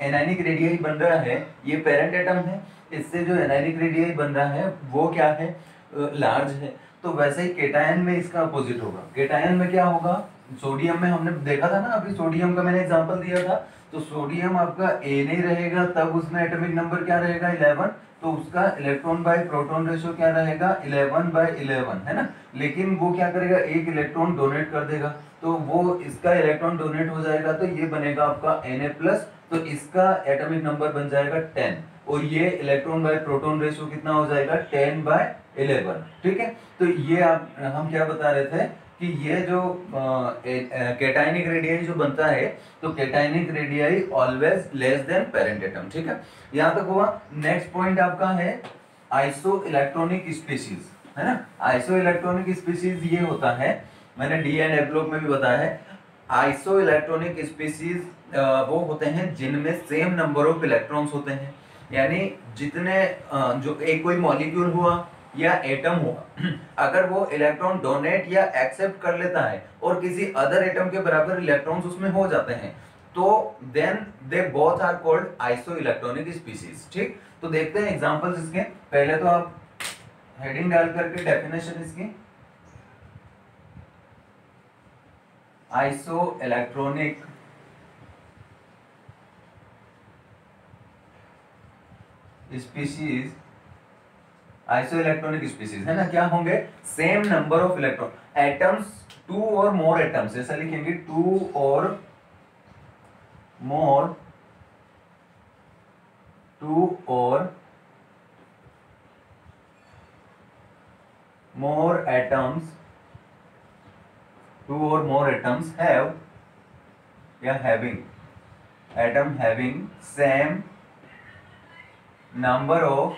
एनायनिक रेडियाई बन रहा है ये पेरेंट एटम है, इससे जो एनायनिक रेडियाई बन रहा है वो क्या है, लार्ज है। तो वैसे ही केटायन में इसका अपोजिट होगा। केटायन में क्या होगा, सोडियम में हमने देखा था ना, अभी सोडियम का मैंने एग्जांपल दिया था, तो सोडियम आपका ए नहीं रहेगा, तब उसमें एटॉमिक नंबर क्या रहेगा 11, तो उसका इलेक्ट्रॉन बाय प्रोटॉन रेशियो क्या रहेगा 11/11, है ना। लेकिन वो क्या करेगा, एक इलेक्ट्रॉन डोनेट कर देगा, तो वो इसका इलेक्ट्रॉन डोनेट हो जाएगा, तो ये बनेगा आपका Na+, तो इसका एटॉमिक नंबर बन जाएगा 10, और ये इलेक्ट्रॉन बाय प्रोटॉन रेशियो कितना हो जाएगा 10/11, ठीक है। तो ये हम क्या बता रहे थे कि ये जो कैटायनिक रेडियाई जो बनता है, तो cationic radii always less than parent atom, ठीक है। यहाँ तक हुआ। नेक्स्ट पॉइंट आपका है आइसो इलेक्ट्रॉनिक स्पीशीज, है ना। आइसो इलेक्ट्रॉनिक स्पीशीज ये होता है मैंने डी एंड एफ ब्लॉक में भी बताया है। आइसो इलेक्ट्रॉनिक स्पीसीज वो होते हैं जिनमें सेम नंबर ऑफ इलेक्ट्रॉन्स होते हैं, यानी जितने जो एक कोई मॉलिक्यूल हुआ या एटम हुआ, अगर वो इलेक्ट्रॉन डोनेट या एक्सेप्ट कर लेता है और किसी अदर एटम के बराबर इलेक्ट्रॉन्स उसमें हो जाते हैं, तो then they both are called isoelectronic species. ठीक, तो देखते हैं एग्जांपल्स इसके। पहले तो आप हेडिंग डाल करके डेफिनेशन इसकी, isoelectronic species, isoelectronic species है ना, क्या होंगे? Same number of electron atoms, two और मोर एटम्स, ऐसा लिखेंगे टू और मोर, टू और मोर एटम्स, टू और मोर एटम्स हैव या having, atom having same number of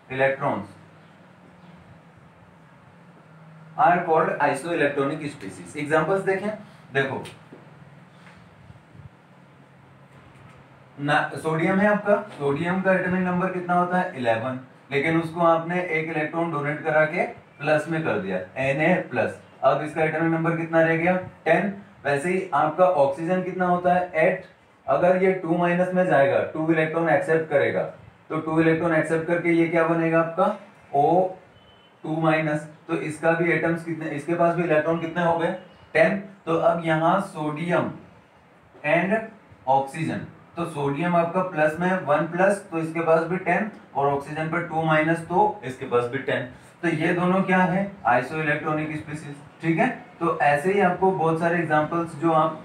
electrons are called isoelectronic species। Examples देखें, देखो ना, सोडियम है आपका, सोडियम का एटॉमिक नंबर कितना होता है? 11, लेकिन उसको आपने एक इलेक्ट्रॉन डोनेट करा के प्लस में कर दिया, Na+, अब इसका एटॉमिक नंबर कितना रह गया? 10। वैसे ही आपका ऑक्सीजन कितना होता है? 8। अगर ये 2 माइनस में जाएगा, 2 इलेक्ट्रॉन एक्सेप्ट करेगा, तो 2 इलेक्ट्रॉन एक्सेप्ट करके ये क्या बनेगा आपका? O2 minus. तो इसका भी एटम्स कितने, इसके पास भी इलेक्ट्रॉन कितने हो गए? 10। तो अब यहाँ सोडियम एंड ऑक्सीजन, तो सोडियम आपका प्लस में 1+, तो इसके पास भी 10, और ऑक्सीजन पर 2 माइनस, तो इसके पास भी 10। तो ये दोनों क्या है? Iso electronic species. ठीक है, तो ऐसे ही आपको बहुत सारे एग्जांपल्स जो आप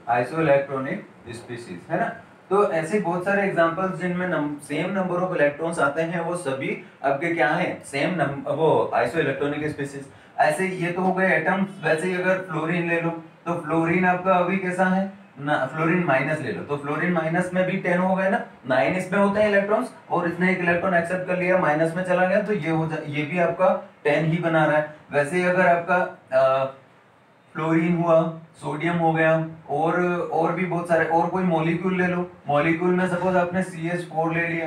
आइसो इलेक्ट्रॉनिक स्पीसीज है ना, तो ऐसे बहुत सारे एग्जांपल्स जिनमें सेम नंबर ऑफ इलेक्ट्रॉन्स आते हैं, वो सभी आपके क्या है? सेम नंबर, वो आइसो इलेक्ट्रॉनिक स्पीसीज। ऐसे ये तो हो गए एटम्स। वैसे ही अगर फ्लोरीन ले लो, तो फ्लोरीन आपका अभी कैसा है ना, फ्लोरीन माइनस ले लो, तो फ्लोरीन माइनस में भी 10 हो गए ना, 9 इसमें होते हैं इलेक्ट्रॉन्स, और इसने एक इलेक्ट्रॉन एक्सेप्ट कर लिया, माइनस में चला गया, तो ये भी आपका 10 ही बना रहा है। वैसे ही अगर आपका फ्लोरीन हुआ, सोडियम हो गया, और भी बहुत सारे, और कोई मॉलिक्यूल ले लो, मॉलिक्यूल में सपोज आपने CH4 ले लिया,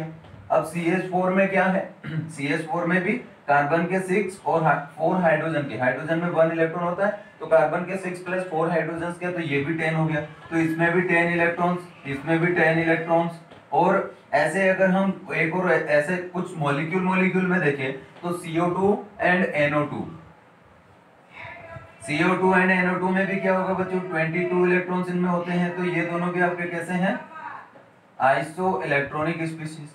अब CH4 में क्या है? CH4 में भी कार्बन के 6 और 4 हाइड्रोजन के, हाइड्रोजन में 1 इलेक्ट्रॉन होता है, तो कार्बन के 6 + 4 हाइड्रोजन के, तो ये भी 10 हो गया, तो इसमें भी 10 इलेक्ट्रॉन्स, इसमें भी 10 इलेक्ट्रॉन्स। और ऐसे अगर हम एक और ऐसे कुछ मॉलिक्यूल में देखें, तो CO2 and NO2, CO2 and NO2 में भी क्या होगा बच्चों? 22 इलेक्ट्रॉन्स इनमें होते हैं, तो ये दोनों भी आपके कैसे हैं? Iso electronic species.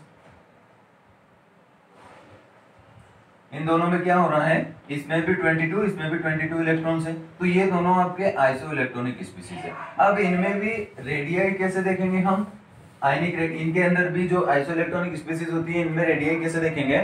इन दोनों में क्या हो रहा है? इसमें भी 22, इसमें भी 22 इलेक्ट्रॉन्स है, तो ये दोनों आपके आइसो इलेक्ट्रॉनिक स्पीसीज है। अब इनमें भी रेडियाई कैसे देखेंगे हम? आयनिक, इनके अंदर भी जो आइसो इलेक्ट्रॉनिक स्पीसीज होती है, इनमें रेडियाई कैसे देखेंगे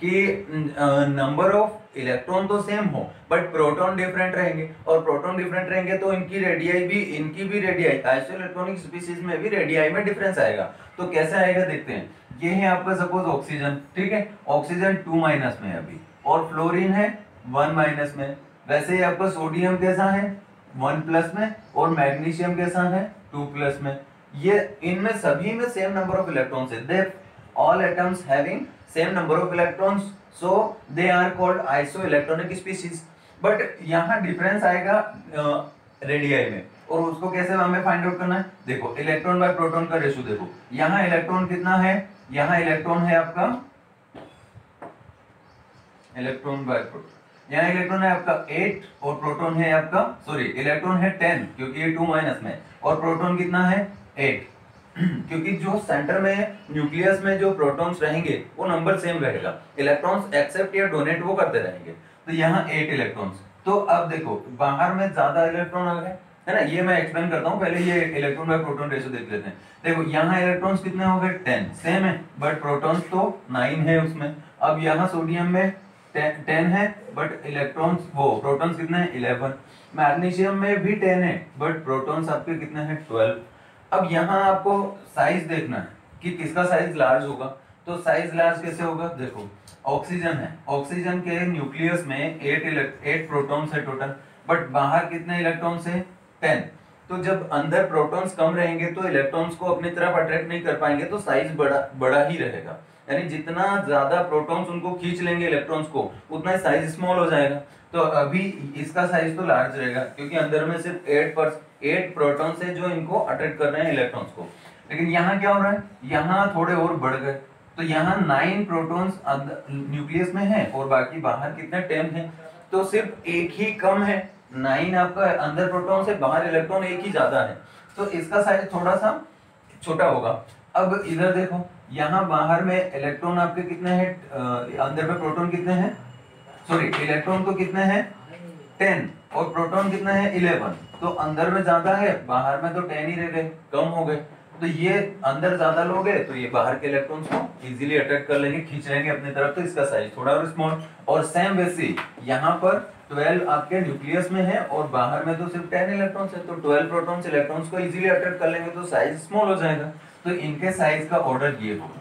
कि नंबर ऑफ इलेक्ट्रॉन तो सेम हो, बट प्रोटॉन डिफरेंट रहेंगे, और प्रोटॉन डिफरेंट रहेंगे तो इनकी रेडियाई भी, इनकी भी रेडियाई, आइसो इलेक्ट्रॉनिक स्पीसीज में भी रेडियाई में डिफरेंस आएगा। तो कैसे आएगा देखते हैं। ये है आपका सपोज ऑक्सीजन, ठीक है, ऑक्सीजन 2 माइनस में अभी, और फ्लोरीन है 1 माइनस में। वैसे ही आपका सोडियम कैसा है? 1+ में, और मैग्नीशियम कैसा है? 2+ में। ये इनमें सभी में सेम नंबर ऑफ इलेक्ट्रॉन्स है, they all atoms having same number of electrons, so they are called isoelectronic species. But यहाँ डिफरेंस आएगा रेडियाई में, और उसको कैसे हमें फाइंड आउट करना है? देखो इलेक्ट्रॉन बाय प्रोटॉन का रेशियो देखो, यहाँ इलेक्ट्रॉन कितना है? यहाँ इलेक्ट्रॉन है आपका, इलेक्ट्रॉन बाय प्रोटॉन, यहाँ इलेक्ट्रॉन है आपका 8, और प्रोटॉन है आपका, सॉरी इलेक्ट्रॉन है 10, क्योंकि ये 2 माइनस में, और प्रोटॉन कितना है? 8। क्योंकि जो सेंटर में न्यूक्लियस में जो प्रोटॉन्स रहेंगे वो नंबर सेम रहेगा, इलेक्ट्रॉन्स एक्सेप्ट या डोनेट वो करते रहेंगे, तो यहाँ 8 इलेक्ट्रॉन्स। तो अब देखो बाहर में ज्यादा इलेक्ट्रॉन आ गए, है ना, ये मैं एक्सप्लेन करता हूँ, पहले ये इलेक्ट्रॉन बाय प्रोटॉन रेशियो देख लेते हैं। देखो यहाँ इलेक्ट्रॉन्स कितने हो गए? 10, सेम है, बट प्रोटॉन्स तो 9 है उसमें। अब यहाँ सोडियम में 10 है, बट इलेक्ट्रॉन्स, वो प्रोटॉन्स कितने हैं? 11। मैग्नीशियम में भी 10 है, बट प्रोटॉन्स आपके कितने हैं? 12। अब यहाँ आपको साइज देखना है कि किसका साइज लार्ज होगा, तो साइज लार्ज कैसे होगा? देखो ऑक्सीजन है, ऑक्सीजन के न्यूक्लियस में 8 प्रोटॉन्स है टोटल, बट बाहर कितने इलेक्ट्रॉन्स है 10। तो जब अंदर प्रोटॉन्स कम रहेंगे तो इलेक्ट्रॉन्स को अपनी तरफ अट्रैक्ट नहीं कर पाएंगे, तो साइज बड़ा ही रहेगा। यानी जितना ज्यादा प्रोटॉन्स उनको खींच लेंगे इलेक्ट्रॉन्स को, उतना साइज स्मॉल हो जाएगा। तो अभी इसका साइज तो लार्ज रहेगा क्योंकि अंदर में सिर्फ 8 प्रोटॉन्स है जो इनको अट्रैक्ट कर रहे हैं इलेक्ट्रॉन्स को। लेकिन यहाँ क्या हो रहा है, यहाँ थोड़े और बढ़ गए, तो यहाँ 9 प्रोटॉन्स न्यूक्लियस में है और बाकी बाहर कितने 10 है, तो सिर्फ एक ही कम है। 9 आपका अंदर प्रोटॉन से, बाहर इलेक्ट्रॉन एक ही ज्यादा है, तो इसका साइज थोड़ा सा छोटा होगा। अब इधर देखो, यहाँ बाहर में इलेक्ट्रॉन आपके कितने हैं, अंदर में प्रोटॉन कितने हैं, सॉरी इलेक्ट्रॉन तो कितने हैं 10 और प्रोटॉन कितने हैं 11। तो अंदर में ज्यादा है, बाहर में तो 10 ही रह गए, कम हो गए। तो ये अंदर ज्यादा लोग है तो ये बाहर के इलेक्ट्रॉन्स को इजीली अट्रैक्ट कर लेंगे, खींच लेंगे अपनी तरफ, तो इसका साइज थोड़ा और स्मॉल। और सेम वैसे यहाँ पर 12 आपके न्यूक्लियस में है और बाहर में तो सिर्फ 10 इलेक्ट्रॉन्स है, तो 12 प्रोटॉन्स इलेक्ट्रॉन्स को इजीली अट्रैक्ट कर लेंगे, तो साइज स्मॉल हो जाएगा। तो इनके साइज का ऑर्डर ये होगा,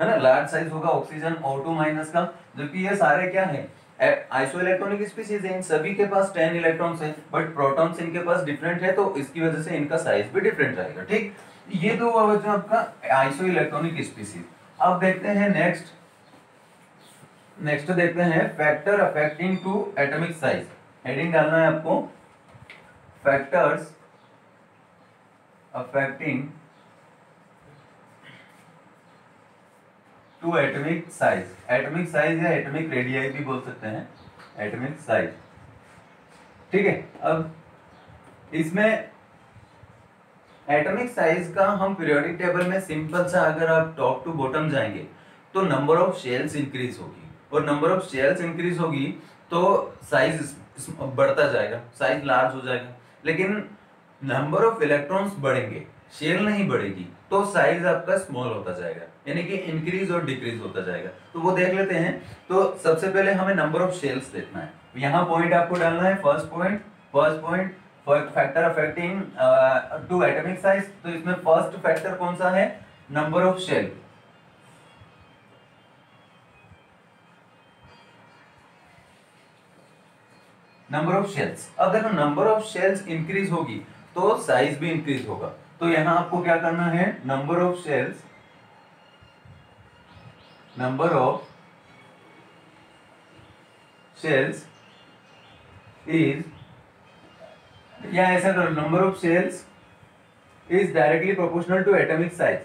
है ना, लार्ज साइज होगा ऑक्सीजन O2 माइनस का, जबकि ये सारे क्या है आइसो इलेक्ट्रॉनिक स्पीशीज है, इन सभी के पास 10 इलेक्ट्रॉन्स हैं, बट प्रोटॉन्स इनके पास डिफरेंट है, तो इसकी वजह से इनका साइज भी डिफरेंट रहेगा। ठीक, ये तो हुआ बच्चों आपका आइसो इलेक्ट्रॉनिक स्पीशीज। अब देखते हैं नेक्स्ट देखते हैं factor affecting to atomic size. Heading डालना है आपको, factors affecting to atomic size. Atomic size या एटॉमिक रेडियाई भी बोल सकते हैं, एटॉमिक साइज। ठीक है, अब इसमें एटॉमिक साइज का हम पीरियोडिक टेबल में सिंपल सा, अगर आप टॉप टू बॉटम जाएंगे तो नंबर ऑफ शेल्स इंक्रीज होगी, और नंबर ऑफ शेल्स इंक्रीज होगी तो साइज बढ़ता जाएगा, साइज लार्ज हो जाएगा। लेकिन नंबर ऑफ इलेक्ट्रॉन्स बढ़ेंगे, शेल नहीं बढ़ेगी, तो साइज आपका स्मॉल होता जाएगा, यानी कि इंक्रीज और डिक्रीज होता जाएगा। तो वो देख लेते हैं। तो सबसे पहले हमें नंबर ऑफ शेल्स देखना है, यहाँ पॉइंट आपको डालना है, first point factor affecting to atomic size. तो इसमें फर्स्ट फैक्टर कौन सा है, number of shell. Number of shells, अब देखो नंबर ऑफ शेल्स इंक्रीज होगी तो साइज भी इंक्रीज होगा। तो यहां आपको क्या करना है, नंबर ऑफ शेल्स इज, या ऐसा करो, number of shells is directly proportional to atomic size.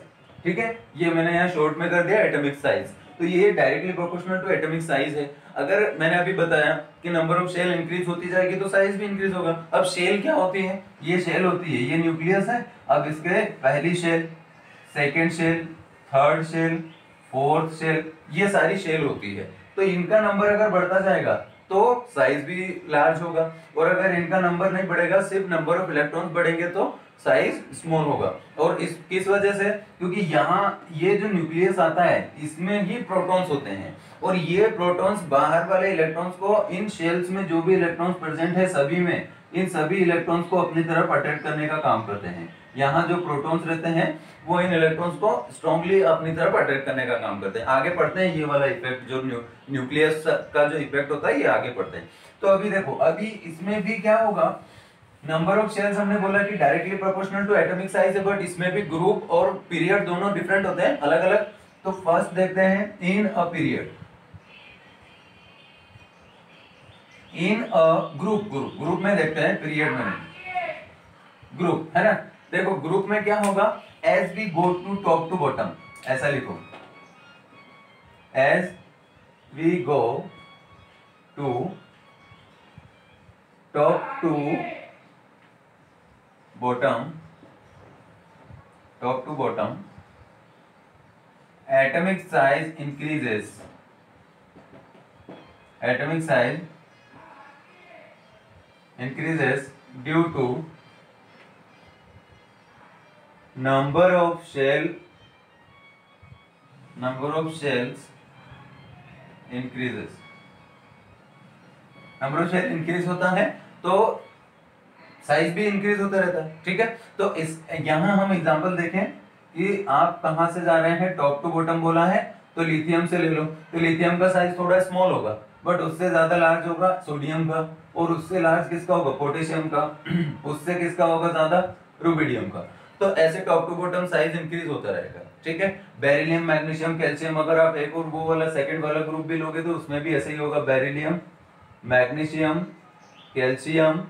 ठीक है, ये मैंने यहाँ शॉर्ट में कर दिया एटॉमिक साइज, तो ये directly proportional to atomic size है। अगर मैंने अभी बताया कि नंबर ऑफ शेल इंक्रीज होती जाएगी तो साइज भी इंक्रीज होगा। अब शेल क्या होती है, ये शेल होती है, ये न्यूक्लियस है, अब इसके पहली shell, second shell, third shell, fourth shell, ये सारी शेल होती है। तो इनका नंबर अगर बढ़ता जाएगा तो साइज भी लार्ज होगा, और अगर इनका नंबर नहीं बढ़ेगा, सिर्फ नंबर ऑफ इलेक्ट्रॉन्स बढ़ेंगे तो साइज स्मॉल होगा। और इस किस वजह से, क्योंकि यहाँ ये जो न्यूक्लियस आता है इसमें ही प्रोटॉन्स होते हैं, और ये प्रोटॉन्स बाहर वाले इलेक्ट्रॉन्स को, इन शेल्स में जो भी इलेक्ट्रॉन्स प्रेजेंट है सभी में, इन सभी इलेक्ट्रॉन्स को अपनी तरफ अट्रैक्ट करने का काम करते हैं। यहाँ जो प्रोटॉन्स रहते हैं वो इन इलेक्ट्रॉन्स को स्ट्रांगली अपनी तरफ अट्रैक्ट करने का काम करते हैं। आगे पढ़ते हैं ये वाला इफेक्ट, जो न्यूक्लियस का जो इफेक्ट होता है, ये आगे पढ़ते हैं। तो अभी देखो, अभी इसमें भी क्या होगा, नंबर ऑफ शेल्स हमने बोला कि directly proportional to atomic size है, बट इसमें भी ग्रुप और पीरियड दोनों डिफरेंट होते हैं, अलग अलग। तो फर्स्ट देखते हैं in a period, in a group में देखते हैं, पीरियड में नहीं, ग्रुप है ना। देखो ग्रुप में क्या होगा, as we go to top to bottom, ऐसा लिखो, as we go to top to bottom, top to bottom, atomic size increases, atomic size increases due to number of shells increases, number of shell increase होता है तो size भी increase होता रहता है। ठीक है, तो इस यहाँ हम एग्जांपल देखें कि आप कहां से जा रहे हैं, टॉप टू बॉटम बोला है, तो लिथियम से ले लो, तो लिथियम का साइज थोड़ा स्मॉल होगा, बट उससे ज्यादा लार्ज होगा सोडियम का, और उससे लार्ज किसका होगा पोटेशियम का, उससे किसका होगा ज्यादा रुबिडियम का। तो ऐसे top to bottom size increase होता रहेगा, ठीक है। बेरिलियम, मैग्नीशियम, कैल्शियम, अगर आप एक और वो वाला सेकंड वाला ग्रुप भी लोगे तो उसमें भी ऐसे ही होगा, बेरिलियम, मैग्नीशियम, कैल्शियम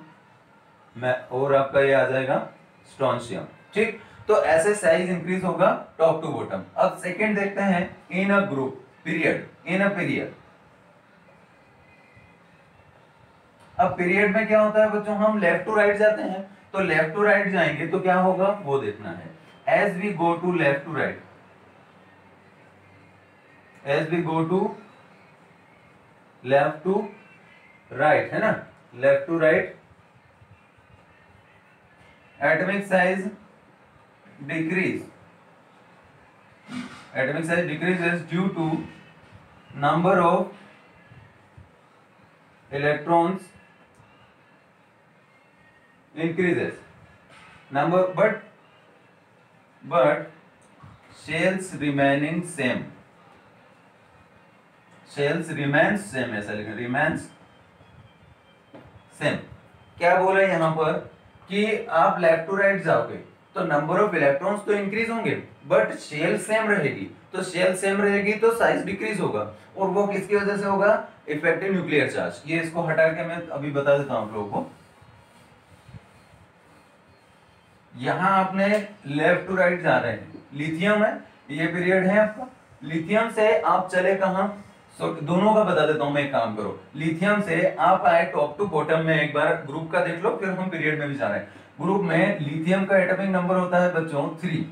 और आपका ये आ जाएगा स्ट्रोंशियम, ठीक। तो ऐसे साइज इंक्रीज होगा टॉप टू बॉटम। अब सेकंड देखते हैं, in a group period, in a period. अब पीरियड में क्या होता है बच्चों, हम लेफ्ट टू राइट जाते हैं, तो लेफ्ट टू राइट जाएंगे तो क्या होगा वो देखना है। As we go to left to right, as we go to left to right, है ना, left to right, atomic size decrease, atomic size decreases due to number of electrons increases, number but shells remaining same, shells remains same, ऐसा लिखना remains same। क्या बोला यहाँ पर कि आप लेफ्ट टू राइट जाओगे तो नंबर ऑफ इलेक्ट्रॉन्स तो इंक्रीज होंगे बट शेल सेम रहेगी, तो शेल सेम रहेगी तो साइज डिक्रीज होगा, और वो किसकी वजह से होगा, इफेक्टिव न्यूक्लियर चार्ज। ये इसको हटा के मैं अभी बता देता हूं आप लोगों को। यहां आपने लेफ्ट टू राइट जा रहे हैं, लिथियम है, ये पीरियड है आपका, लिथियम से आप चले कहां, दोनों का बता देता हूं मैं, एक काम करो, लिथियम से आप आए टॉप टू बॉटम में, एक बार ग्रुप का देख लो फिर हम पीरियड में भी जा रहे हैं। ग्रुप में लिथियम का एटॉमिक नंबर होता है बच्चों 3,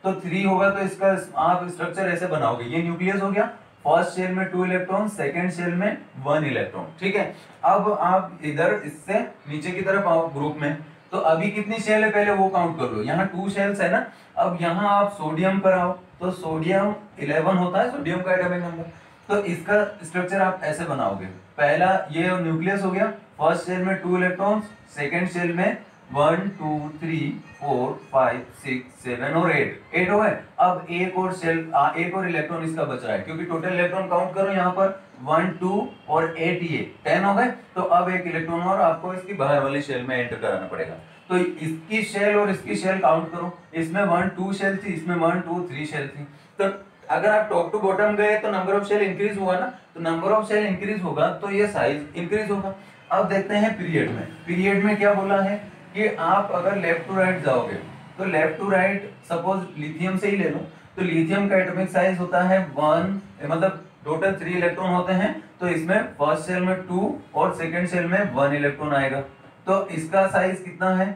तो 3 होगा तो इसका आप स्ट्रक्चर ऐसे बनाओगे, ये न्यूक्लियस हो गया, फर्स्ट शेल में 2 इलेक्ट्रॉन, सेकंड शेल में 1 इलेक्ट्रॉन, ठीक है। अब आप इधर इससे नीचे की तरफ आओ ग्रुप में, तो अभी कितनी शेल है पहले वो काउंट कर लो, यहाँ 2 शेल्स है ना। अब यहाँ आप सोडियम पर आओ तो सोडियम 11 होता है सोडियम का एटॉमिक नंबर, तो इसका स्ट्रक्चर आप ऐसे बनाओगे, पहला ये न्यूक्लियस हो गया, फर्स्ट शेल में 2 इलेक्ट्रॉन्स, सेकंड शेल में 1 2 3 4 5 6 7 और 8 हो गए। अब एक और शेल, एक और इलेक्ट्रॉन इसका बच रहा है, क्योंकि टोटल इलेक्ट्रॉन काउंट करो यहाँ पर 1 2 और 8 ये 10 हो गए, तो अब एक इलेक्ट्रॉन और आपको इसकी बाहर वाली शेल में एंटर कराना पड़ेगा, तो इसकी शेल और इसकी शेल काउंट करो, इसमें 1 2 शेल थी, इसमें 1 2 3 शेल थी, तो अगर आप टॉप टू बॉटम गए तो नंबर ऑफ शेल इंक्रीज हुआ ना, तो नंबर ऑफ शेल इंक्रीज होगा तो ये साइज इंक्रीज होगा। अब देखते हैं पीरियड में, पीरियड में क्या बोला है कि आप अगर लेफ्ट टू राइट जाओगे तो left to right suppose lithium से ही ले लो, तो लिथियम का एटॉमिक साइज होता है 1, मतलब टोटल 3 इलेक्ट्रॉन होते हैं, तो इसमें फर्स्ट शेल में 2 और सेकंड शेल में 1 इलेक्ट्रॉन आएगा, तो इसका साइज कितना है,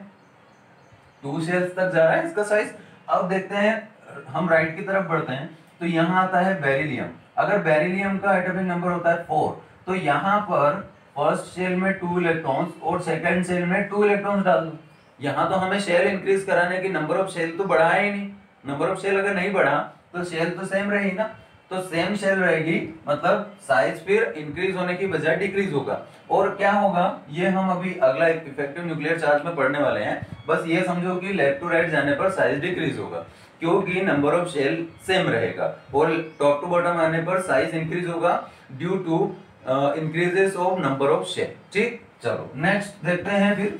2 शेल्स तक जा रहा है इसका साइज। अब देखते हैं हम राइट की तरफ बढ़ते हैं, तो यहाँ आता है बेरिलियम, अगर बेरिलियम का एटॉमिक नंबर होता है 4, तो यहाँ पर फर्स्ट शेल में 2 इलेक्ट्रॉन्स और सेकंड शेल में 2 इलेक्ट्रॉन्स डाल दो। यहाँ तो हमें शेल इंक्रीज कराने की, नंबर ऑफ शेल तो बढ़ा ही नहीं, नंबर ऑफ शेल अगर नहीं बढ़ा तो शेल तो सेम रहेगी ना, तो सेम शेल रहेगी मतलब साइज फिर इंक्रीज होने की बजाय डिक्रीज होगा, और क्या होगा ये हम अभी अगला इफेक्टिव न्यूक्लियर चार्ज में पढ़ने वाले हैं। बस ये समझो कि लेफ्ट टू राइट जाने पर साइज डिक्रीज होगा क्योंकि नंबर ऑफ शेल सेम रहेगा, और टॉप टू बॉटम आने पर साइज इंक्रीज होगा due to increases of number of shell, ठीक। चलो नेक्स्ट देखते हैं फिर।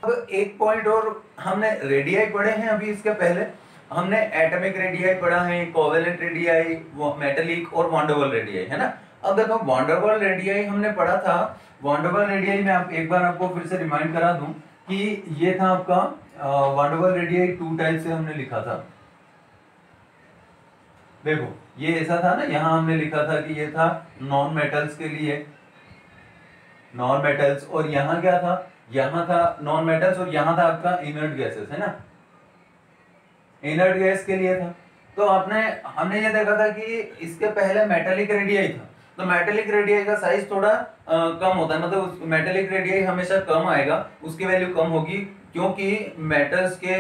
अब एक पॉइंट और, हमने रेडियाई पढ़े हैं अभी, इसके पहले हमने एटॉमिक रेडियाई पढ़ा है, कोवेलेंट रेडियाई, मेटालिक और वॉन्डरवॉल रेडियाई, है ना। अब देखो वॉन्डरवॉल रेडियाई हमने पढ़ा था, वॉन्डरवॉल रेडियाई में आप एक बार आपको फिर से रिमाइंड करा दूं कि ये था आपका वॉन्डरवॉल रेडियाई 2 टाइप से हमने लिखा था, देखो ये ऐसा था ना, यहां हमने लिखा था कि ये था नॉन मेटल्स के लिए, नॉन मेटल्स, और यहाँ क्या था, यहाँ था नॉन मेटल्स और यहाँ था आपका इनर्ट गैसेस, है ना, इनर्ट गैस के लिए था। तो हमने ये देखा था कि इसके पहले मेटालिक रेडियाई था, तो मेटालिक रेडियाई का साइज थोड़ा कम होता है, मतलब मेटालिक रेडियाई हमेशा कम आएगा, उसकी वैल्यू कम होगी क्योंकि मेटल्स के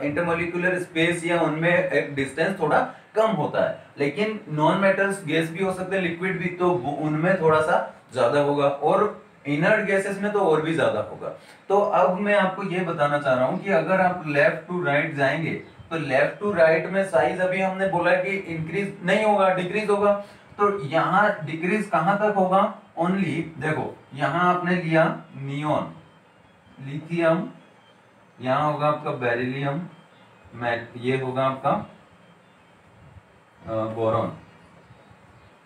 इंटरमोलिकुलर स्पेस या उनमें एक डिस्टेंस थोड़ा कम होता है, लेकिन नॉन मेटल्स गैस भी हो सकते हैं, लिक्विड भी, तो उनमें थोड़ा सा ज्यादा होगा, और इनर्ट गैसेस में तो और भी ज्यादा होगा। तो अब मैं आपको ये बताना चाह रहा हूं कि अगर आप लेफ्ट टू राइट जाएंगे तो लेफ्ट टू राइट में साइज अभी हमने बोला कि इंक्रीज नहीं होगा, डिक्रीज होगा। तो यहाँ डिक्रीज कहां तक होगा? ओनली देखो यहां आपने लिया नियोन, लिथियम, यहाँ होगा आपका बेरिलियम, ये होगा आपका बोरॉन,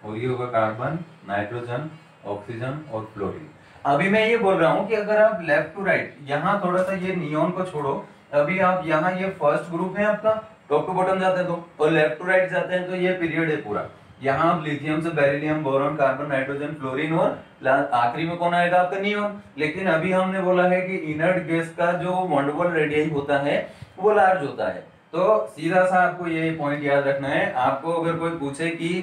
और ये होगा कार्बन, नाइट्रोजन, ऑक्सीजन और फ्लोरीन। अभी मैं ये बोल रहा हूं कि अगर आप लेफ्ट टू राइट, यहाँ थोड़ा सा ये नियोन को छोड़ो, अभी आप यहाँ ये फर्स्ट ग्रुप है आपका, टॉप टू बॉटम जाते हैं तो, और लेफ्ट टू राइट जाते हैं तो ये पीरियड है पूरा। यहाँ आप लिथियम से beryllium, boron, carbon, nitrogen, fluorine और आखिरी में कौन आएगा आपका नियोन। लेकिन अभी हमने बोला है कि इनर्ट गैस का जो वॉन्डरवॉल रेडियस होता है वो लार्ज होता है। तो सीधा सा आपको ये पॉइंट याद रखना है। आपको अगर कोई पूछे कि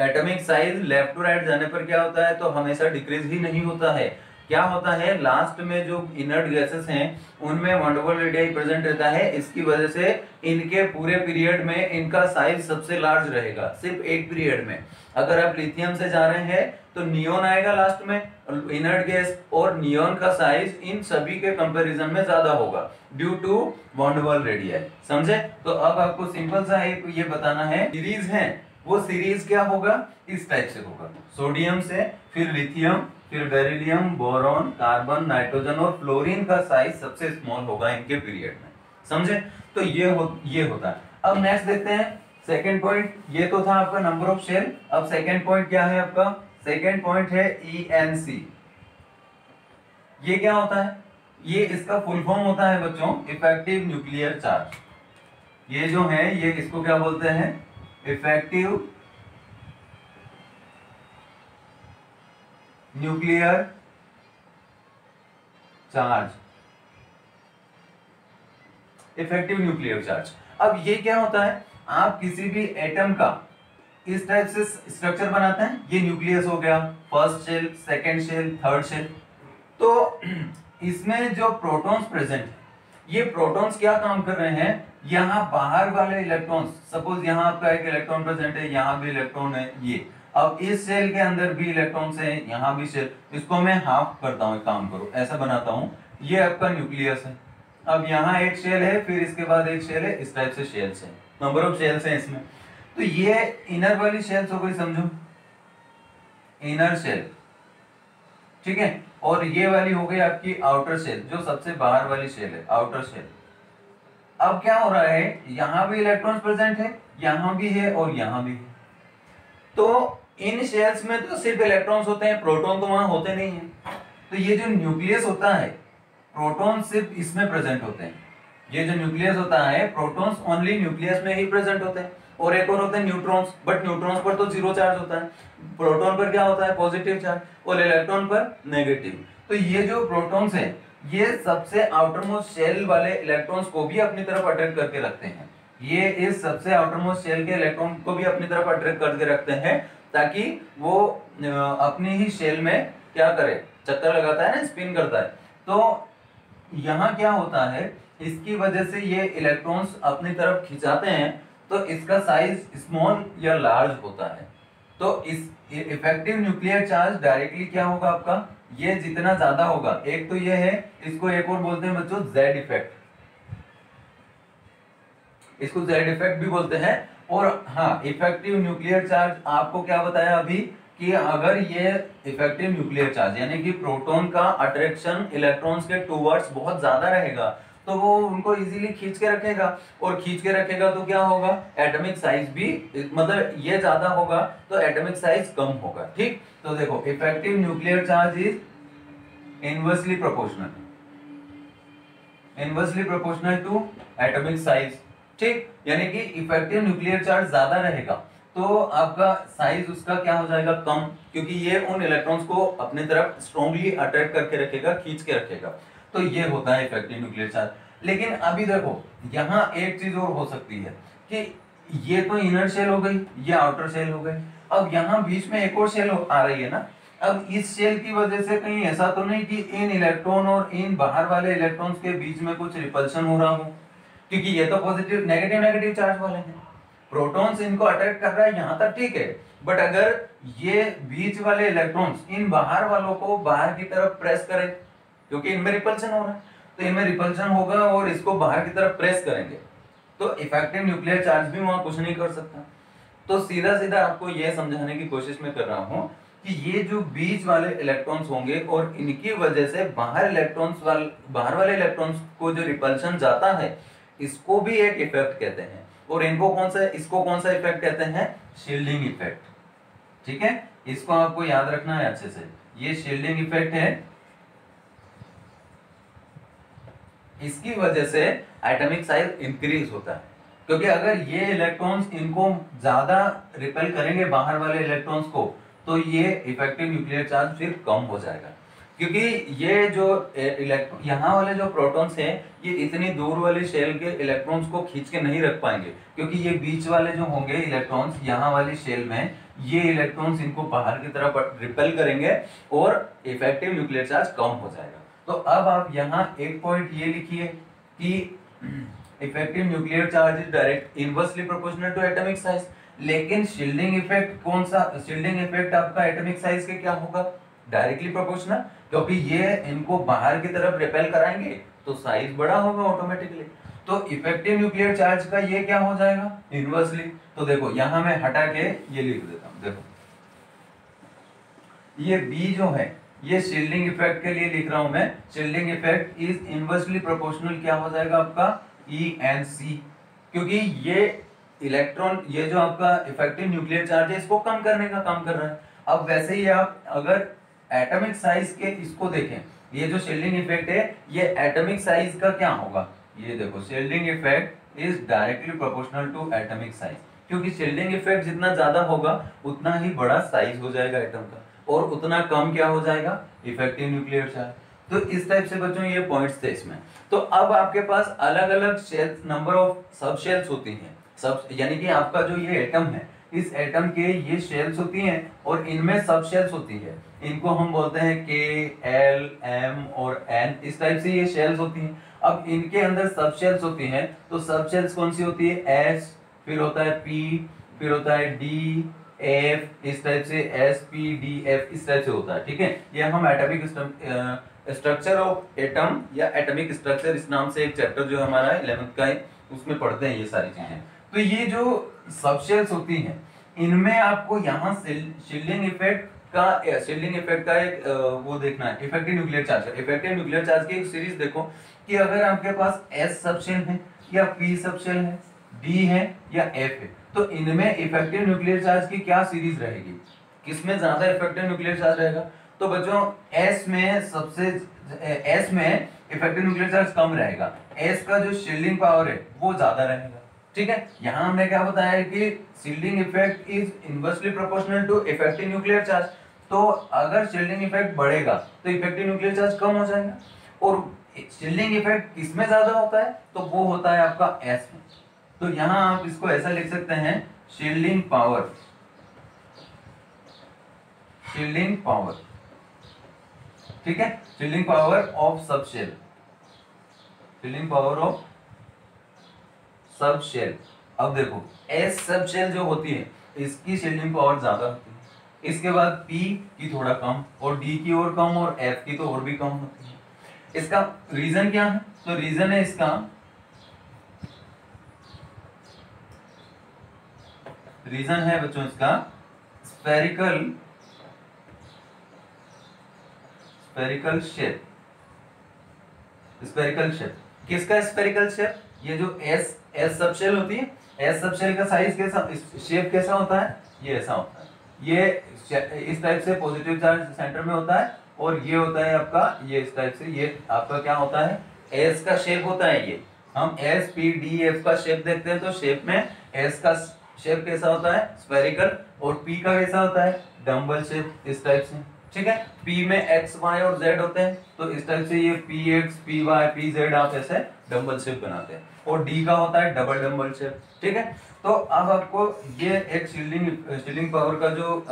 atomic size left to right जाने पर क्या होता है, तो हमेशा डिक्रीज ही नहीं होता है। क्या होता है, लास्ट में जो इनर्ट गैसेस हैं उनमें वंडरवॉल रेडियस प्रेजेंट रहता है। इसकी वजह से इनके पूरे पीरियड में इनका साइज सबसे लार्ज रहेगा, सिर्फ एक पीरियड में। अगर आप लिथियम से जा रहे हैं तो नियोन आएगा लास्ट में, इनर्ट गैस, और नियोन का साइज इन सभी के कंपैरिजन में ज्यादा होगा ड्यू टू वंडरवॉल रेडियस। समझे? तो अब आपको सिंपल सा एक ये बताना है, सीरीज है वो सीरीज क्या होगा, इस टाइप से होगा, सोडियम से, फिर लिथियम, फिर बेरिलियम, बोरॉन, कार्बन, नाइट्रोजन और फ्लोरीन का साइज सबसे स्मॉल होगा इनके पीरियड में। समझे? तो ये होता है। अब नेक्स्ट देखते हैं सेकंड पॉइंट। ये तो था आपका नंबर ऑफ शेल। अब सेकंड पॉइंट क्या है आपका? सेकंड पॉइंट है ENC। ये क्या होता है? ये इसका फुल फॉर्म होता है बच्चों इफेक्टिव न्यूक्लियर चार्ज। ये जो है ये इसको क्या बोलते हैं? Effective nuclear charge, effective nuclear charge. अब ये क्या होता है, आप किसी भी एटम का इस टाइप से स्ट्रक्चर बनाते हैं, ये न्यूक्लियस हो गया, first shell, second shell, third shell. तो इसमें जो प्रोटॉन्स प्रेजेंट है, ये प्रोटॉन्स क्या काम कर रहे हैं, यहाँ बाहर वाले इलेक्ट्रॉन्स, सपोज यहाँ आपका एक इलेक्ट्रॉन प्रेजेंट है, यहाँ भी इलेक्ट्रॉन है, ये अब इस शेल के अंदर भी इलेक्ट्रॉन्स हैं, यहाँ भी शेल, इसको मैं हाफ करता हूँ, एक काम करो ऐसा बनाता हूँ, ये आपका न्यूक्लियस है। अब यहाँ एक शेल है, फिर इसके बाद एक शेल है, इस टाइप से शेल्स है, नंबर ऑफ शेल्स हैं इसमें। तो ये इनर वाली शेल्स हो गई, समझो इनर शेल, ठीक है, और ये वाली हो गई आपकी आउटर शेल, जो सबसे बाहर वाली शेल है, आउटर शेल। अब क्या हो रहा है, यहाँ भी इलेक्ट्रॉन्स प्रेजेंट है, यहाँ भी है और यहाँ भी है। तो इन शेल्स में तो सिर्फ इलेक्ट्रॉन्स होते हैं, प्रोटॉन तो वहां होते नहीं है। तो ये जो न्यूक्लियस होता है, प्रोटॉन सिर्फ इसमें प्रेजेंट होते हैं। ये जो न्यूक्लियस होता है, प्रोटॉन्स ओनली न्यूक्लियस में ही प्रेजेंट होते हैं, और एक और होते हैं न्यूट्रॉन्स, बट न्यूट्रॉन्स पर तो जीरो चार्ज होता है, प्रोटॉन पर क्या होता है, पॉजिटिव चार्ज, और इलेक्ट्रॉन पर नेगेटिव। तो ये जो प्रोटॉन्स है, ये सबसे आउटर मोस्ट शेल वाले इलेक्ट्रॉन्स को भी अपनी तरफ अट्रैक्ट करके रखते हैं। ये इस सबसे आउटर मोस्ट शेल के इलेक्ट्रॉन को भी अपनी तरफ अट्रैक्ट करके रखते हैं, ताकि वो अपनी ही शेल में क्या करे, चक्कर लगाता है ना, स्पिन करता है। तो यहाँ क्या होता है, इसकी वजह से ये इलेक्ट्रॉन्स अपनी तरफ खिंचाते हैं, तो इसका साइज स्मॉल या लार्ज होता है। तो इस इफेक्टिव न्यूक्लियर चार्ज डायरेक्टली क्या होगा आपका, ये जितना ज्यादा होगा, एक तो ये है, इसको एक और बोलते हैं बच्चों जेड इफेक्ट, इसको जेड इफेक्ट भी बोलते हैं। और हाँ, इफेक्टिव न्यूक्लियर चार्ज आपको क्या बताया अभी, कि अगर ये इफेक्टिव न्यूक्लियर चार्ज यानी कि प्रोटॉन का अट्रैक्शन इलेक्ट्रॉन्स के टुवर्ड्स बहुत ज्यादा रहेगा, तो वो उनको इजीली खींच के रखेगा, और खींच के रखेगा तो क्या होगा, एटॉमिक साइज भी, मतलब ये ज्यादा होगा तो एटॉमिक साइज कम होगा। ठीक, तो देखो effective nuclear charge is inversely proportional, inversely proportional to atomic size. ठीक, यानी कि इफेक्टिव न्यूक्लियर चार्ज ज्यादा रहेगा तो आपका साइज उसका क्या हो जाएगा, कम, क्योंकि ये उन इलेक्ट्रॉन्स को अपनी तरफ स्ट्रांगली अट्रैक्ट करके रखेगा, खींच के रखेगा। तो ये होता है इफेक्टिव न्यूक्लियर चार्ज। लेकिन अभी देखो यहाँ एक चीज और हो सकती है कि ये तो इनर शेल हो गई, ये आउटर शेल हो गई, अब यहाँ बीच में एक और शेल आ रही है ना। अब इस शेल की वजह से कहीं ऐसा तो नहीं कि इन इलेक्ट्रॉन और इन बाहर वाले इलेक्ट्रॉन्स के बीच में कुछ रिपल्शन हो रहा हो, क्योंकि ये तो पॉजिटिव नेगेटिव नेगेटिव चार्ज वाले हैं, प्रोटॉन्स इनको अट्रैक्ट कर रहा है, यहाँ तक ठीक है। बट अगर ये बीच वाले इलेक्ट्रॉन्स इन बाहर वालों को बाहर की तरफ प्रेस करें, क्योंकि इनमें रिपल्शन हो रहा है, तो इनमें रिपल्शन होगा और इसको बाहर की तरफ प्रेस करेंगे, तो इफेक्टिव न्यूक्लियर चार्ज भी वहां कुछ नहीं कर सकता। तो सीधा सीधा आपको यह समझाने की कोशिश में कर रहा हूं कि ये जो बीच वाले इलेक्ट्रॉन्स होंगे और इनकी वजह से बाहर वाले इलेक्ट्रॉन्स को जो रिपल्शन जाता है, इसको भी एक इफेक्ट कहते हैं। और इसको कौन सा इफेक्ट कहते हैं? Shielding effect. ठीक है, इसको आपको याद रखना है अच्छे से। ये शील्डिंग इफेक्ट है, इसकी वजह से एटॉमिक साइज इंक्रीज होता है, क्योंकि अगर ये इलेक्ट्रॉन्स इनको ज्यादा रिपेल करेंगे बाहर वाले इलेक्ट्रॉन्स को, तो ये इफेक्टिव न्यूक्लियर चार्ज फिर कम हो जाएगा। क्योंकि ये जो यहाँ वाले जो प्रोटॉन्स हैं, ये इतनी दूर वाले शेल के इलेक्ट्रॉन्स को खींच के नहीं रख पाएंगे, क्योंकि ये बीच वाले जो होंगे इलेक्ट्रॉन्स यहाँ वाली शेल में, ये इलेक्ट्रॉन्स इनको बाहर की तरफ रिपेल करेंगे और इफेक्टिव न्यूक्लियर चार्ज कम हो जाएगा। तो अब आप यहाँ एक पॉइंट ये लिखिए कि effective nuclear charge is direct inversely proportional to atomic size. लेकिन शील्डिंग इफेक्ट कौन सा? शील्डिंग इफेक्ट आपका एटॉमिक साइज के क्या होगा? डायरेक्टली प्रोपोर्शनल, क्योंकि ये इनको बाहर की तरफ रिपेल कराएंगे तो साइज बड़ा होगा ऑटोमेटिकली। तो इफेक्टिव न्यूक्लियर चार्ज का ये क्या हो जाएगा? इनवर्सली। तो देखो यहां मैं हटा के ये लिख देता हूं। देखो ये बी जो है, ये शील्डिंग इफेक्ट के लिए लिख रहा हूं मैं। Shielding effect is inversely proportional, क्या हो जाएगा आपका? ई एन सी, क्योंकि ये इलेक्ट्रॉन, ये जो आपका इफेक्टिव न्यूक्लियर चार्ज है, इसको कम करने का काम कर रहा है। अब वैसे ही आप अगर एटॉमिक साइज के इसको देखें, ये जो शील्डिंग इफेक्ट है, ये एटॉमिक साइज का क्या होगा? ये देखो, shielding effect is directly proportional to atomic size, क्योंकि शील्डिंग इफेक्ट जितना ज्यादा होगा उतना ही बड़ा साइज हो जाएगा एटम का, और उतना कम क्या हो जाएगा? Effective nuclear charge. तो इस टाइप से बच्चों ये पॉइंट्स थे इसमें। तो अब आपके पास अलग अलग शेल्स, नंबर ऑफ सब शेल्स होती हैं, सब यानी कि आपका जो ये एटम है, इस एटम के ये शेल्स होती हैं और इनमें सब शेल्स होती है। इनको हम बोलते हैं के, एल, एम और एन, इस टाइप से ये शेल्स होती हैं। अब इनके अंदर सब शेल्स होती हैं, तो सब शेल्स कौन सी होती है? एस, फिर होता है पी, फिर होता है डी, एफ, इस टाइप से एस, पी, डी, एफ, इस टाइप से होता है। ठीक है, ये हम एटॉमिक स्ट्रक्चर ऑफ एटम या एटॉमिक स्ट्रक्चर, इस नाम से एक चैप्टर जो हमारा 11th का है, उसमें पढ़ते हैं ये सारी चीजें। तो ये जो सब शेल्स होती हैं, इनमें आपको यहाँ शील्डिंग इफेक्ट का एक वो देखना है, इफेक्टिव न्यूक्लियर चार्ज का। इफेक्टिव न्यूक्लियर चार्ज की एक सीरीज देखो कि अगर आपके पास एस सब शेल है या पी सब शेल है, डी है या एफ है, तो इनमें इफेक्टिव न्यूक्लियर चार्ज की क्या सीरीज रहेगी? किसमें ज्यादा इफेक्टिव न्यूक्लियर चार्ज रहेगा? तो बच्चों एस में इफेक्टिव न्यूक्लियर चार्ज कम रहेगा, एस का जो शील्डिंग पावर है वो ज्यादा रहेगा। ठीक है, यहां हमने क्या बताया है कि shielding effect is inversely proportional to effective nuclear charge. तो अगर शील्डिंग इफेक्ट बढ़ेगा तो इफेक्टिव न्यूक्लियर चार्ज कम हो जाएगा। और शील्डिंग इफेक्ट किसमें ज्यादा होता है? तो वो होता है आपका एस में। तो यहां आप इसको ऐसा लिख सकते हैं, शील्डिंग पावर, ठीक है, shielding power of sub shell, shielding power of sub shell. अब देखो एस सब शेल जो होती है, इसकी शील्डिंग पावर ज्यादा होती है, इसके बाद पी की थोड़ा कम, और डी की और कम, और एफ की तो और भी कम होती है। इसका रीजन क्या है? तो रीजन है इसका, रीजन है बच्चों इसका स्फेरिकल शेप। स्फेरिकल शेप किसका? Spherical shape. ये जो एस सब शेल होती है, एस सब शेल का साइज कैसा, शेप कैसा होता है? ये ऐसा होता है। ये इस टाइप से पॉजिटिव चार्ज सेंटर में होता है, और ये होता है आपका, ये इस टाइप से, ये आपका क्या होता है? एस का शेप होता है। ये हम एस, पी, डी, एफ का शेप देखते हैं, तो शेप में एस का शेप कैसा होता है? स्फेरिकल। और पी का कैसा होता है? डम्बल शेप, इस टाइप से। ठीक है, पी में एक्स, वाई और जेड होते हैं, तो इस टाइप से ये P X, P Y, P Z आप ऐसे डम्बल शेप बनाते हैं। और डी का होता है डबल डम्बल शेप। ठीक है, तो अब आपको ये एक शील्डिंग पावर का जो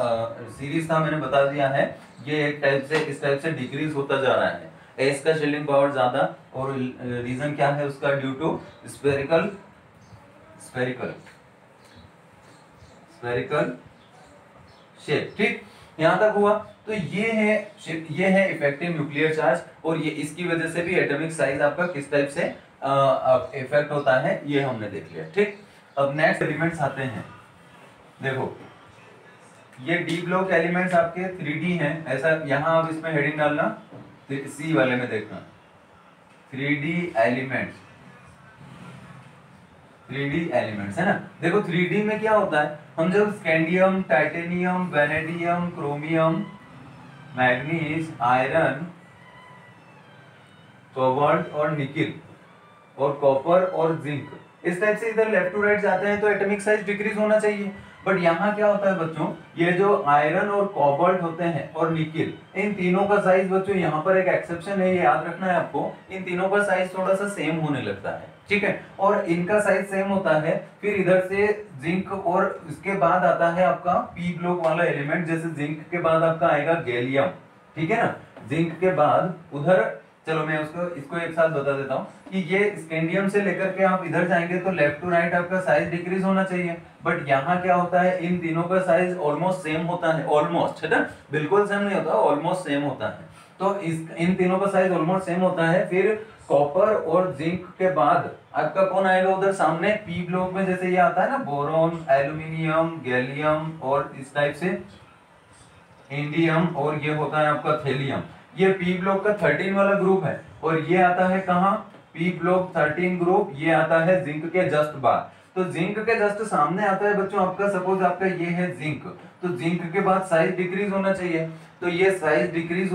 सीरीज था मैंने बता दिया है, ये एक टाइप से, इस टाइप से डिक्रीज होता जा रहा है। एस का शील्डिंग पावर ज्यादा, और रीजन क्या है उसका? Due to spherical shape. ठीक, यहां तक हुआ। तो ये है इफेक्टिव न्यूक्लियर चार्ज, और ये इसकी वजह से भी एटॉमिक साइज आपका किस टाइप से इफेक्ट होता है, ये हमने देख लिया। ठीक, अब नेक्स्ट एलिमेंट्स आते हैं। देखो ये डी ब्लॉक एलिमेंट्स आपके 3D हैं, ऐसा यहाँ आप इसमें हेडिंग डालना, सी वाले में देखना 3D एलिमेंट्स, 3D एलिमेंट्स है ना। देखो 3D में क्या होता है, हम जब scandium, titanium, vanadium, chromium, manganese, iron, cobalt और निकिल और कॉपर और जिंक, इस टाइप से इधर लेफ्ट टू राइट जाते हैं तो एटॉमिक साइज डिक्रीज होना चाहिए। बट यहाँ क्या होता है बच्चों, ये जो आयरन और कोबाल्ट होते हैं और निकिल, इन तीनों का साइज बच्चों, यहाँ पर एक एक्सेप्शन है, ये याद रखना है आपको, इन तीनों का साइज थोड़ा सा सेम होने लगता है। ठीक है, और इनका साइज सेम होता है। फिर इधर से जिंक, और इसके बाद आता है आपका पी ब्लॉक वाला एलिमेंट, जैसे जिंक के बाद आपका आएगा गैलियम। ठीक है ना, जिंक के बाद उधर, चलो मैं इसको एक साथ बता देता हूँ कि ये स्कैंडियम से लेकर के आप इधर जाएंगे तो लेफ्ट टू राइट आपका साइज डिक्रीज होना चाहिए। बट यहाँ क्या होता है, इन तीनों का साइज ऑलमोस्ट सेम होता है, ऑलमोस्ट, है ना, बिल्कुल सेम नहीं होता, ऑलमोस्ट सेम होता है। तो इन तीनों का साइज ऑलमोस्ट सेम होता है। फिर कॉपर और जिंक के बाद आपका कौन आएगा उधर सामने पी ब्लॉक में, जैसे ये आता है ना बोरॉन, एल्यूमिनियम, गैलियम और इस टाइप से इंडियम, और ये होता है आपका थेलियम। ये पी ब्लॉक का 13 वाला ग्रुप है, और ये आता है कहाँ, पी ब्लॉक 13 ग्रुप, ये आता है जिंक के जस्ट बाद। तो जिंक के जस्ट सामने आता है बच्चों आपका, सपोज आपका ये है जिंक, तो जिंक के बाद साइज डिक्रीज होना चाहिए, तो ये साइज डिक्रीज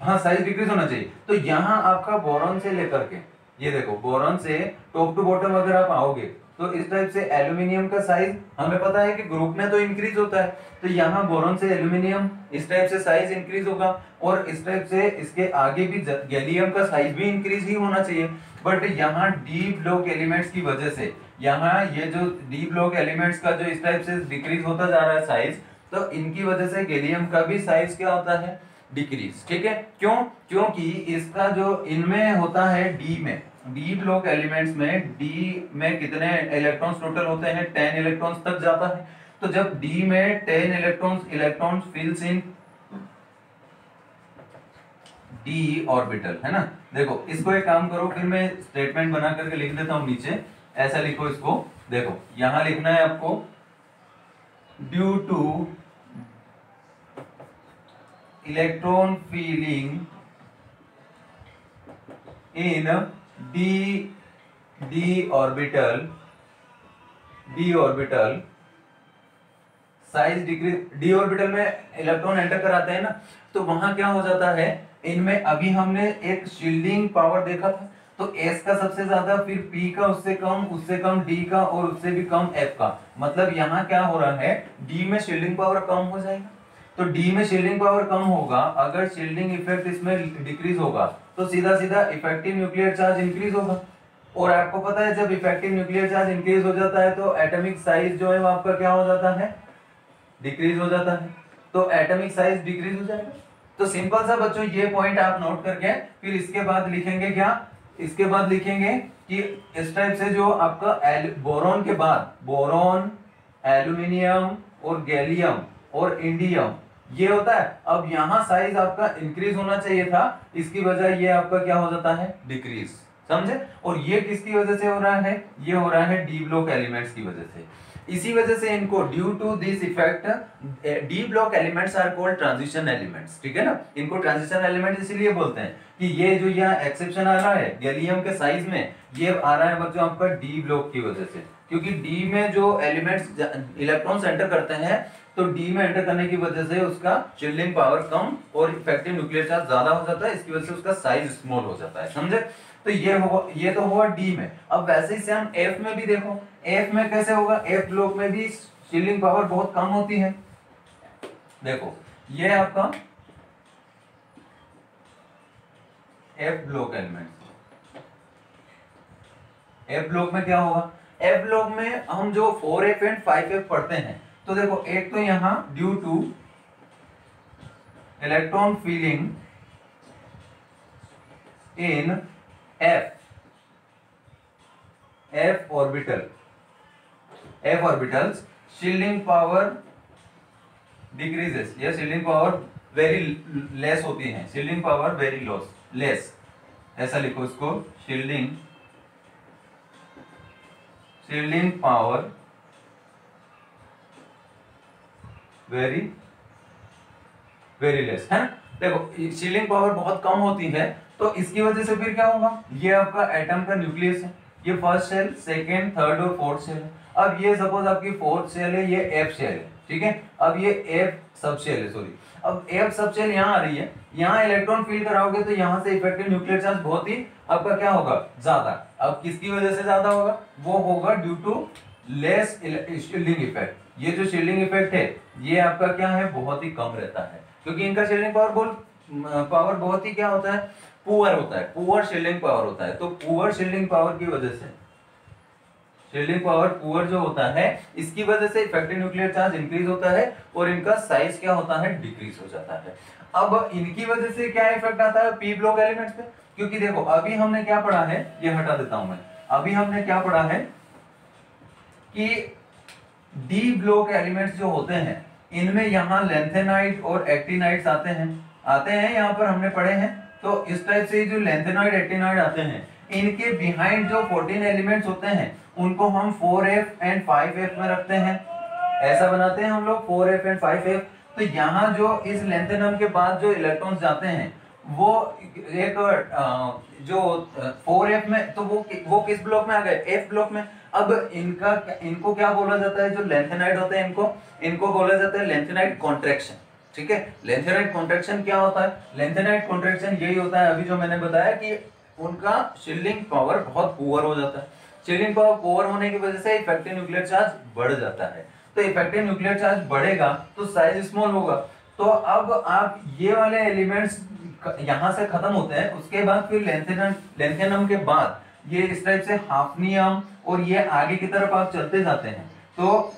हाँ साइज डिक्रीज होना चाहिए। तो यहाँ आपका बोरॉन से लेकर के, ये देखो बोरॉन से टॉप टू बॉटम अगर आप आओगे तो इस टाइप से एल्यूमिनियम का साइज हमें पता है कि ग्रुप में तो इंक्रीज होता है, तो यहाँ बोरॉन से एल्यूमिनियम इस टाइप से साइज इंक्रीज होगा, और इस टाइप से इसके आगे भी गैलियम का साइज भी इंक्रीज ही होना चाहिए। बट यहाँ डी ब्लॉक एलिमेंट्स की वजह से, यहाँ ये जो डी ब्लॉक एलिमेंट्स का जो इस टाइप से डिक्रीज होता जा रहा है साइज, तो इनकी वजह से गैलियम का भी साइज क्या होता है, डिक्रीज। ठीक है, क्यों, क्योंकि इसका जो इनमें होता है डी में, डी ब्लॉक एलिमेंट्स में डी में कितने इलेक्ट्रॉन्स टोटल होते हैं, 10 इलेक्ट्रॉन्स तक जाता है। तो जब डी में 10 इलेक्ट्रॉन्स फिल्स इन डी ऑर्बिटल, है ना। देखो इसको एक काम करो, फिर मैं स्टेटमेंट बना करके लिख देता हूं नीचे, ऐसा लिखो इसको। देखो यहां लिखना है आपको, due two electron feeling in D orbital size decrease. D orbital में इलेक्ट्रॉन एंटर कराते हैं ना, तो वहां क्या हो जाता है, इनमें अभी हमने एक शील्डिंग पावर देखा था, तो एस का सबसे ज्यादा, फिर पी का उससे कम डी का, और उससे भी कम एफ का। मतलब यहाँ क्या हो रहा है, डी में शील्डिंग पावर कम हो जाएगा। तो डी में शील्डिंग पावर कम होगा, अगर शील्डिंग इफेक्ट इसमें डिक्रीज होगा तो सीधा सीधा इफेक्टिव न्यूक्लियर चार्ज इंक्रीज होगा। और आपको पता है जब इफेक्टिव न्यूक्लियर चार्ज इंक्रीज हो जाता है तो एटॉमिक साइज जो है वो आपका क्या हो जाता है, डिक्रीज हो जाता है। तो एटॉमिक साइज डिक्रीज हो जाएगा। तो सिंपल सा बच्चों ये पॉइंट आप नोट करके फिर इसके बाद लिखेंगे क्या, इसके बाद लिखेंगे कि इस टाइप से जो आपका बोरॉन के बाद बोरॉन, एल्यूमिनियम और गैलियम और इंडियम ये होता है। अब यहाँ साइज आपका इंक्रीज होना चाहिए था, इसकी वजह ये आपका क्या हो जाता है, डिक्रीज। समझे। और ये किसकी वजह से हो रहा है, ये हो रहा है डी ब्लॉक एलिमेंट्स की वजह से। इसी वजह से इनको due to this effect D block elements are called transition elements. ठीक है ना, इनको ट्रांजिशन एलिमेंट इसीलिए बोलते हैं कि ये जो यहाँ एक्सेप्शन आ रहा है गैलियम के साइज में, ये आ रहा है बच्चों आपका डी ब्लॉक की वजह से। क्योंकि डी में जो एलिमेंट्स इलेक्ट्रॉन्स एंटर करते हैं, तो डी में एंटर करने की वजह से उसका शील्डिंग पावर कम और इफेक्टिव न्यूक्लियर चार्ज ज्यादा हो जाता है, इसकी वजह से उसका साइज स्मॉल हो जाता है। समझे। तो ये तो हुआ डी में। अब वैसे ही से हम एफ में भी देखो, एफ में कैसे होगा, एफ ब्लॉक में भी शील्डिंग पावर बहुत कम होती है। देखो ये आपका F block element, F block में क्या होगा, एफ ब्लॉक में हम जो 4f एंड 5f पढ़ते हैं, तो देखो एक तो यहां due two electron feeling in F orbitals shielding power decreases, या शील्डिंग पावर वेरी लेस होती है, शील्डिंग पावर वेरी लेस, ऐसा लिखो इसको, shielding power very very less, है ना। देखो शील्डिंग पावर बहुत कम होती है, तो इसकी वजह से फिर क्या होगा, ये आपका एटम का न्यूक्लियस है, ये फर्स्ट सेल, सेकेंड, थर्ड और फोर्थ सेल है। अब ये सपोज आपकी फोर्थ सेल है, ये एफ सेल है, ठीक है। अब ये एफ सब सेल है, सॉरी, अब एफ सब सेल यहाँ आ रही है, यहाँ इलेक्ट्रॉन फील कराओगे तो यहाँ से इफेक्टिव न्यूक्लियर चार्ज बहुत ही आपका क्या होगा, ज्यादा। अब किसकी वजह से ज्यादा होगा, वो होगा due to less shielding effect. ये जो शील्डिंग इफेक्ट है ये आपका क्या है, बहुत ही कम रहता है, क्योंकि इनका शील्डिंग पावर बहुत ही क्या होता है, पुअर होता है, पुअर शील्डिंग पावर होता है। तो पुअर शील्डिंग पावर की वजह से, शील्डिंग पावर पुअर जो होता है, इसकी वजह से इफेक्टिव न्यूक्लियर चार्ज इंक्रीज होता है और इनका साइज क्या होता है, डिक्रीज हो जाता है। अब इनकी वजह से क्या इफेक्ट आता है पी ब्लॉक एलिमेंट्स पे, क्योंकि देखो अभी हमने क्या पढ़ा है, ये हटा देता हूं मैं, अभी हमने क्या पढ़ा है कि डी ब्लॉक एलिमेंट्स जो होते हैं इनमें यहाँ लेंथेनाइड और एक्टिनाइड्स आते हैं यहाँ पर हमने पढ़े हैं। तो इस टाइप से जो लेंथेनाइड एक्टिनाइड आते हैं, इनके बिहाइंड जो 14 एलिमेंट्स होते हैं उनको हम 4f एंड 5f में रखते हैं, ऐसा बनाते हैं हम लोग 4f एंड 5f। तो यहाँ जो इस लेंथेनम के बाद जो इलेक्ट्रॉन्स जाते हैं वो एक जो 4f में, तो वो किस ब्लॉक में आ गए, f ब्लॉक में। अब इनको क्या बोला जाता है, जो लेंथेनाइड होते हैं इनको बोला जाता है लेंथेनाइड कॉन्ट्रैक्शन, ठीक है। लेंथेनाइड कॉन्ट्रैक्शन क्या होता है, लेंथेनाइड कॉन्ट्रैक्शन यही होता है अभी जो मैंने बताया कि उनका शील्डिंग पावर बहुत पुअर हो जाता है। शील्डिंग पावर पुअर होने की वजह से इफेक्टिव न्यूक्लियर चार्ज बढ़ जाता है। तो इफेक्टिव न्यूक्लियर चार्ज बढ़ेगा तो साइज स्मॉल होगा। तो अब आप ये वाले एलिमेंट्स यहां से खत्म होते हैं, उसके बाद फिर लेंथेनम के बाद ये इस टाइप से हाफनियम और ये आगे की तरफ आप चलते जाते हैं। तो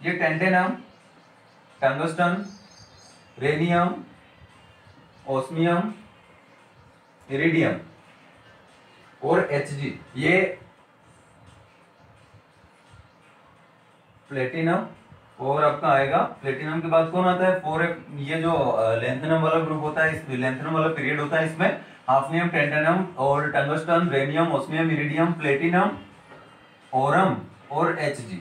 ये टेंटेनम, टंगस्टन, रेनियम, ओस्मियम, इरिडियम और Hg, ये प्लेटिनम, और आपका आएगा प्लेटिनम के बाद कौन आता है 4f। ये जो लेंथेनम वाला ग्रुप होता है, इस लेंथेनम वाला पीरियड होता है, इसमें हाफनियम, टेंटेनम और tungsten, rhenium, osmium, iridium, platinum, Oram और Hg।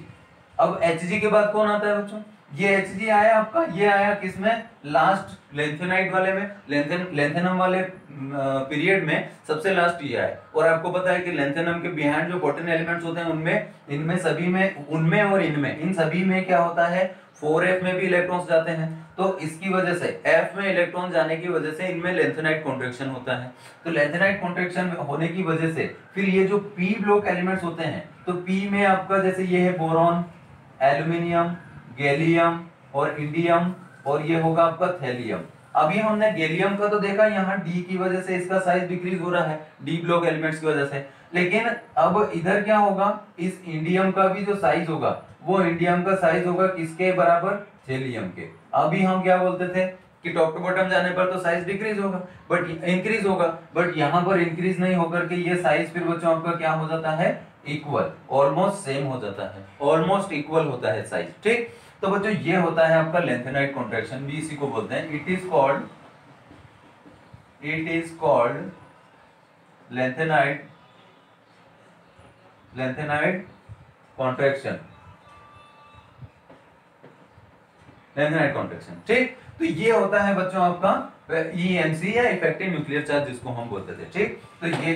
अब Hg के बाद कौन आता है बच्चों, ये Hg आया आपका, ये आया किसमें, लास्ट लेंथेनाइड वाले में, लेंथेनम वाले पीरियड में सबसे लास्ट ये आया। और आपको पता है कि लेंथेनम के बिहाइंड जो 14 एलिमेंट्स होते हैं उनमें, इनमें सभी में, उनमें और इनमें, इन सभी में क्या होता है 4f में भी इलेक्ट्रॉन्स जाते हैं। तो इसकी वजह से f में इलेक्ट्रॉन जाने की वजह से इनमें लेंथेनाइड कॉन्ट्रैक्शन होता है। तो लेंथेनाइड कॉन्ट्रैक्शन होने की वजह से फिर ये जो p ब्लॉक एलिमेंट्स होते हैं, तो p में आपका जैसे ये है बोरॉन, एल्यूमिनियम, गैलियम और इंडियम, और ये होगा आपका थैलियम। अभी हमने गैलियम का तो देखा, यहाँ डी की वजह से इसका साइज डिक्रीज हो रहा है, डी ब्लॉक एलिमेंट्स की वजह से। लेकिन अब इधर क्या होगा, इस इंडियम का भी जो साइज होगा वो इंडियम का साइज होगा किसके बराबर, थैलियम के। अभी हम क्या बोलते थे कि टॉप टू बॉटम जाने पर तो साइज डिक्रीज होगा, बट इंक्रीज होगा, बट यहाँ पर इंक्रीज नहीं होकर के ये साइज फिर बच्चों आपका क्या हो जाता है, इक्वल, ऑलमोस्ट सेम हो जाता है, ऑलमोस्ट इक्वल होता है साइज, ठीक। तो बच्चों ये होता है आपका लेंथेनाइड कॉन्ट्रैक्शन, भी इसी को बोलते हैं, it is called lanthanide contraction, ठीक। तो ये होता है बच्चों आपका EMC या इफेक्टिव न्यूक्लियर चार्ज जिसको हम बोलते थे, ठीक। तो ये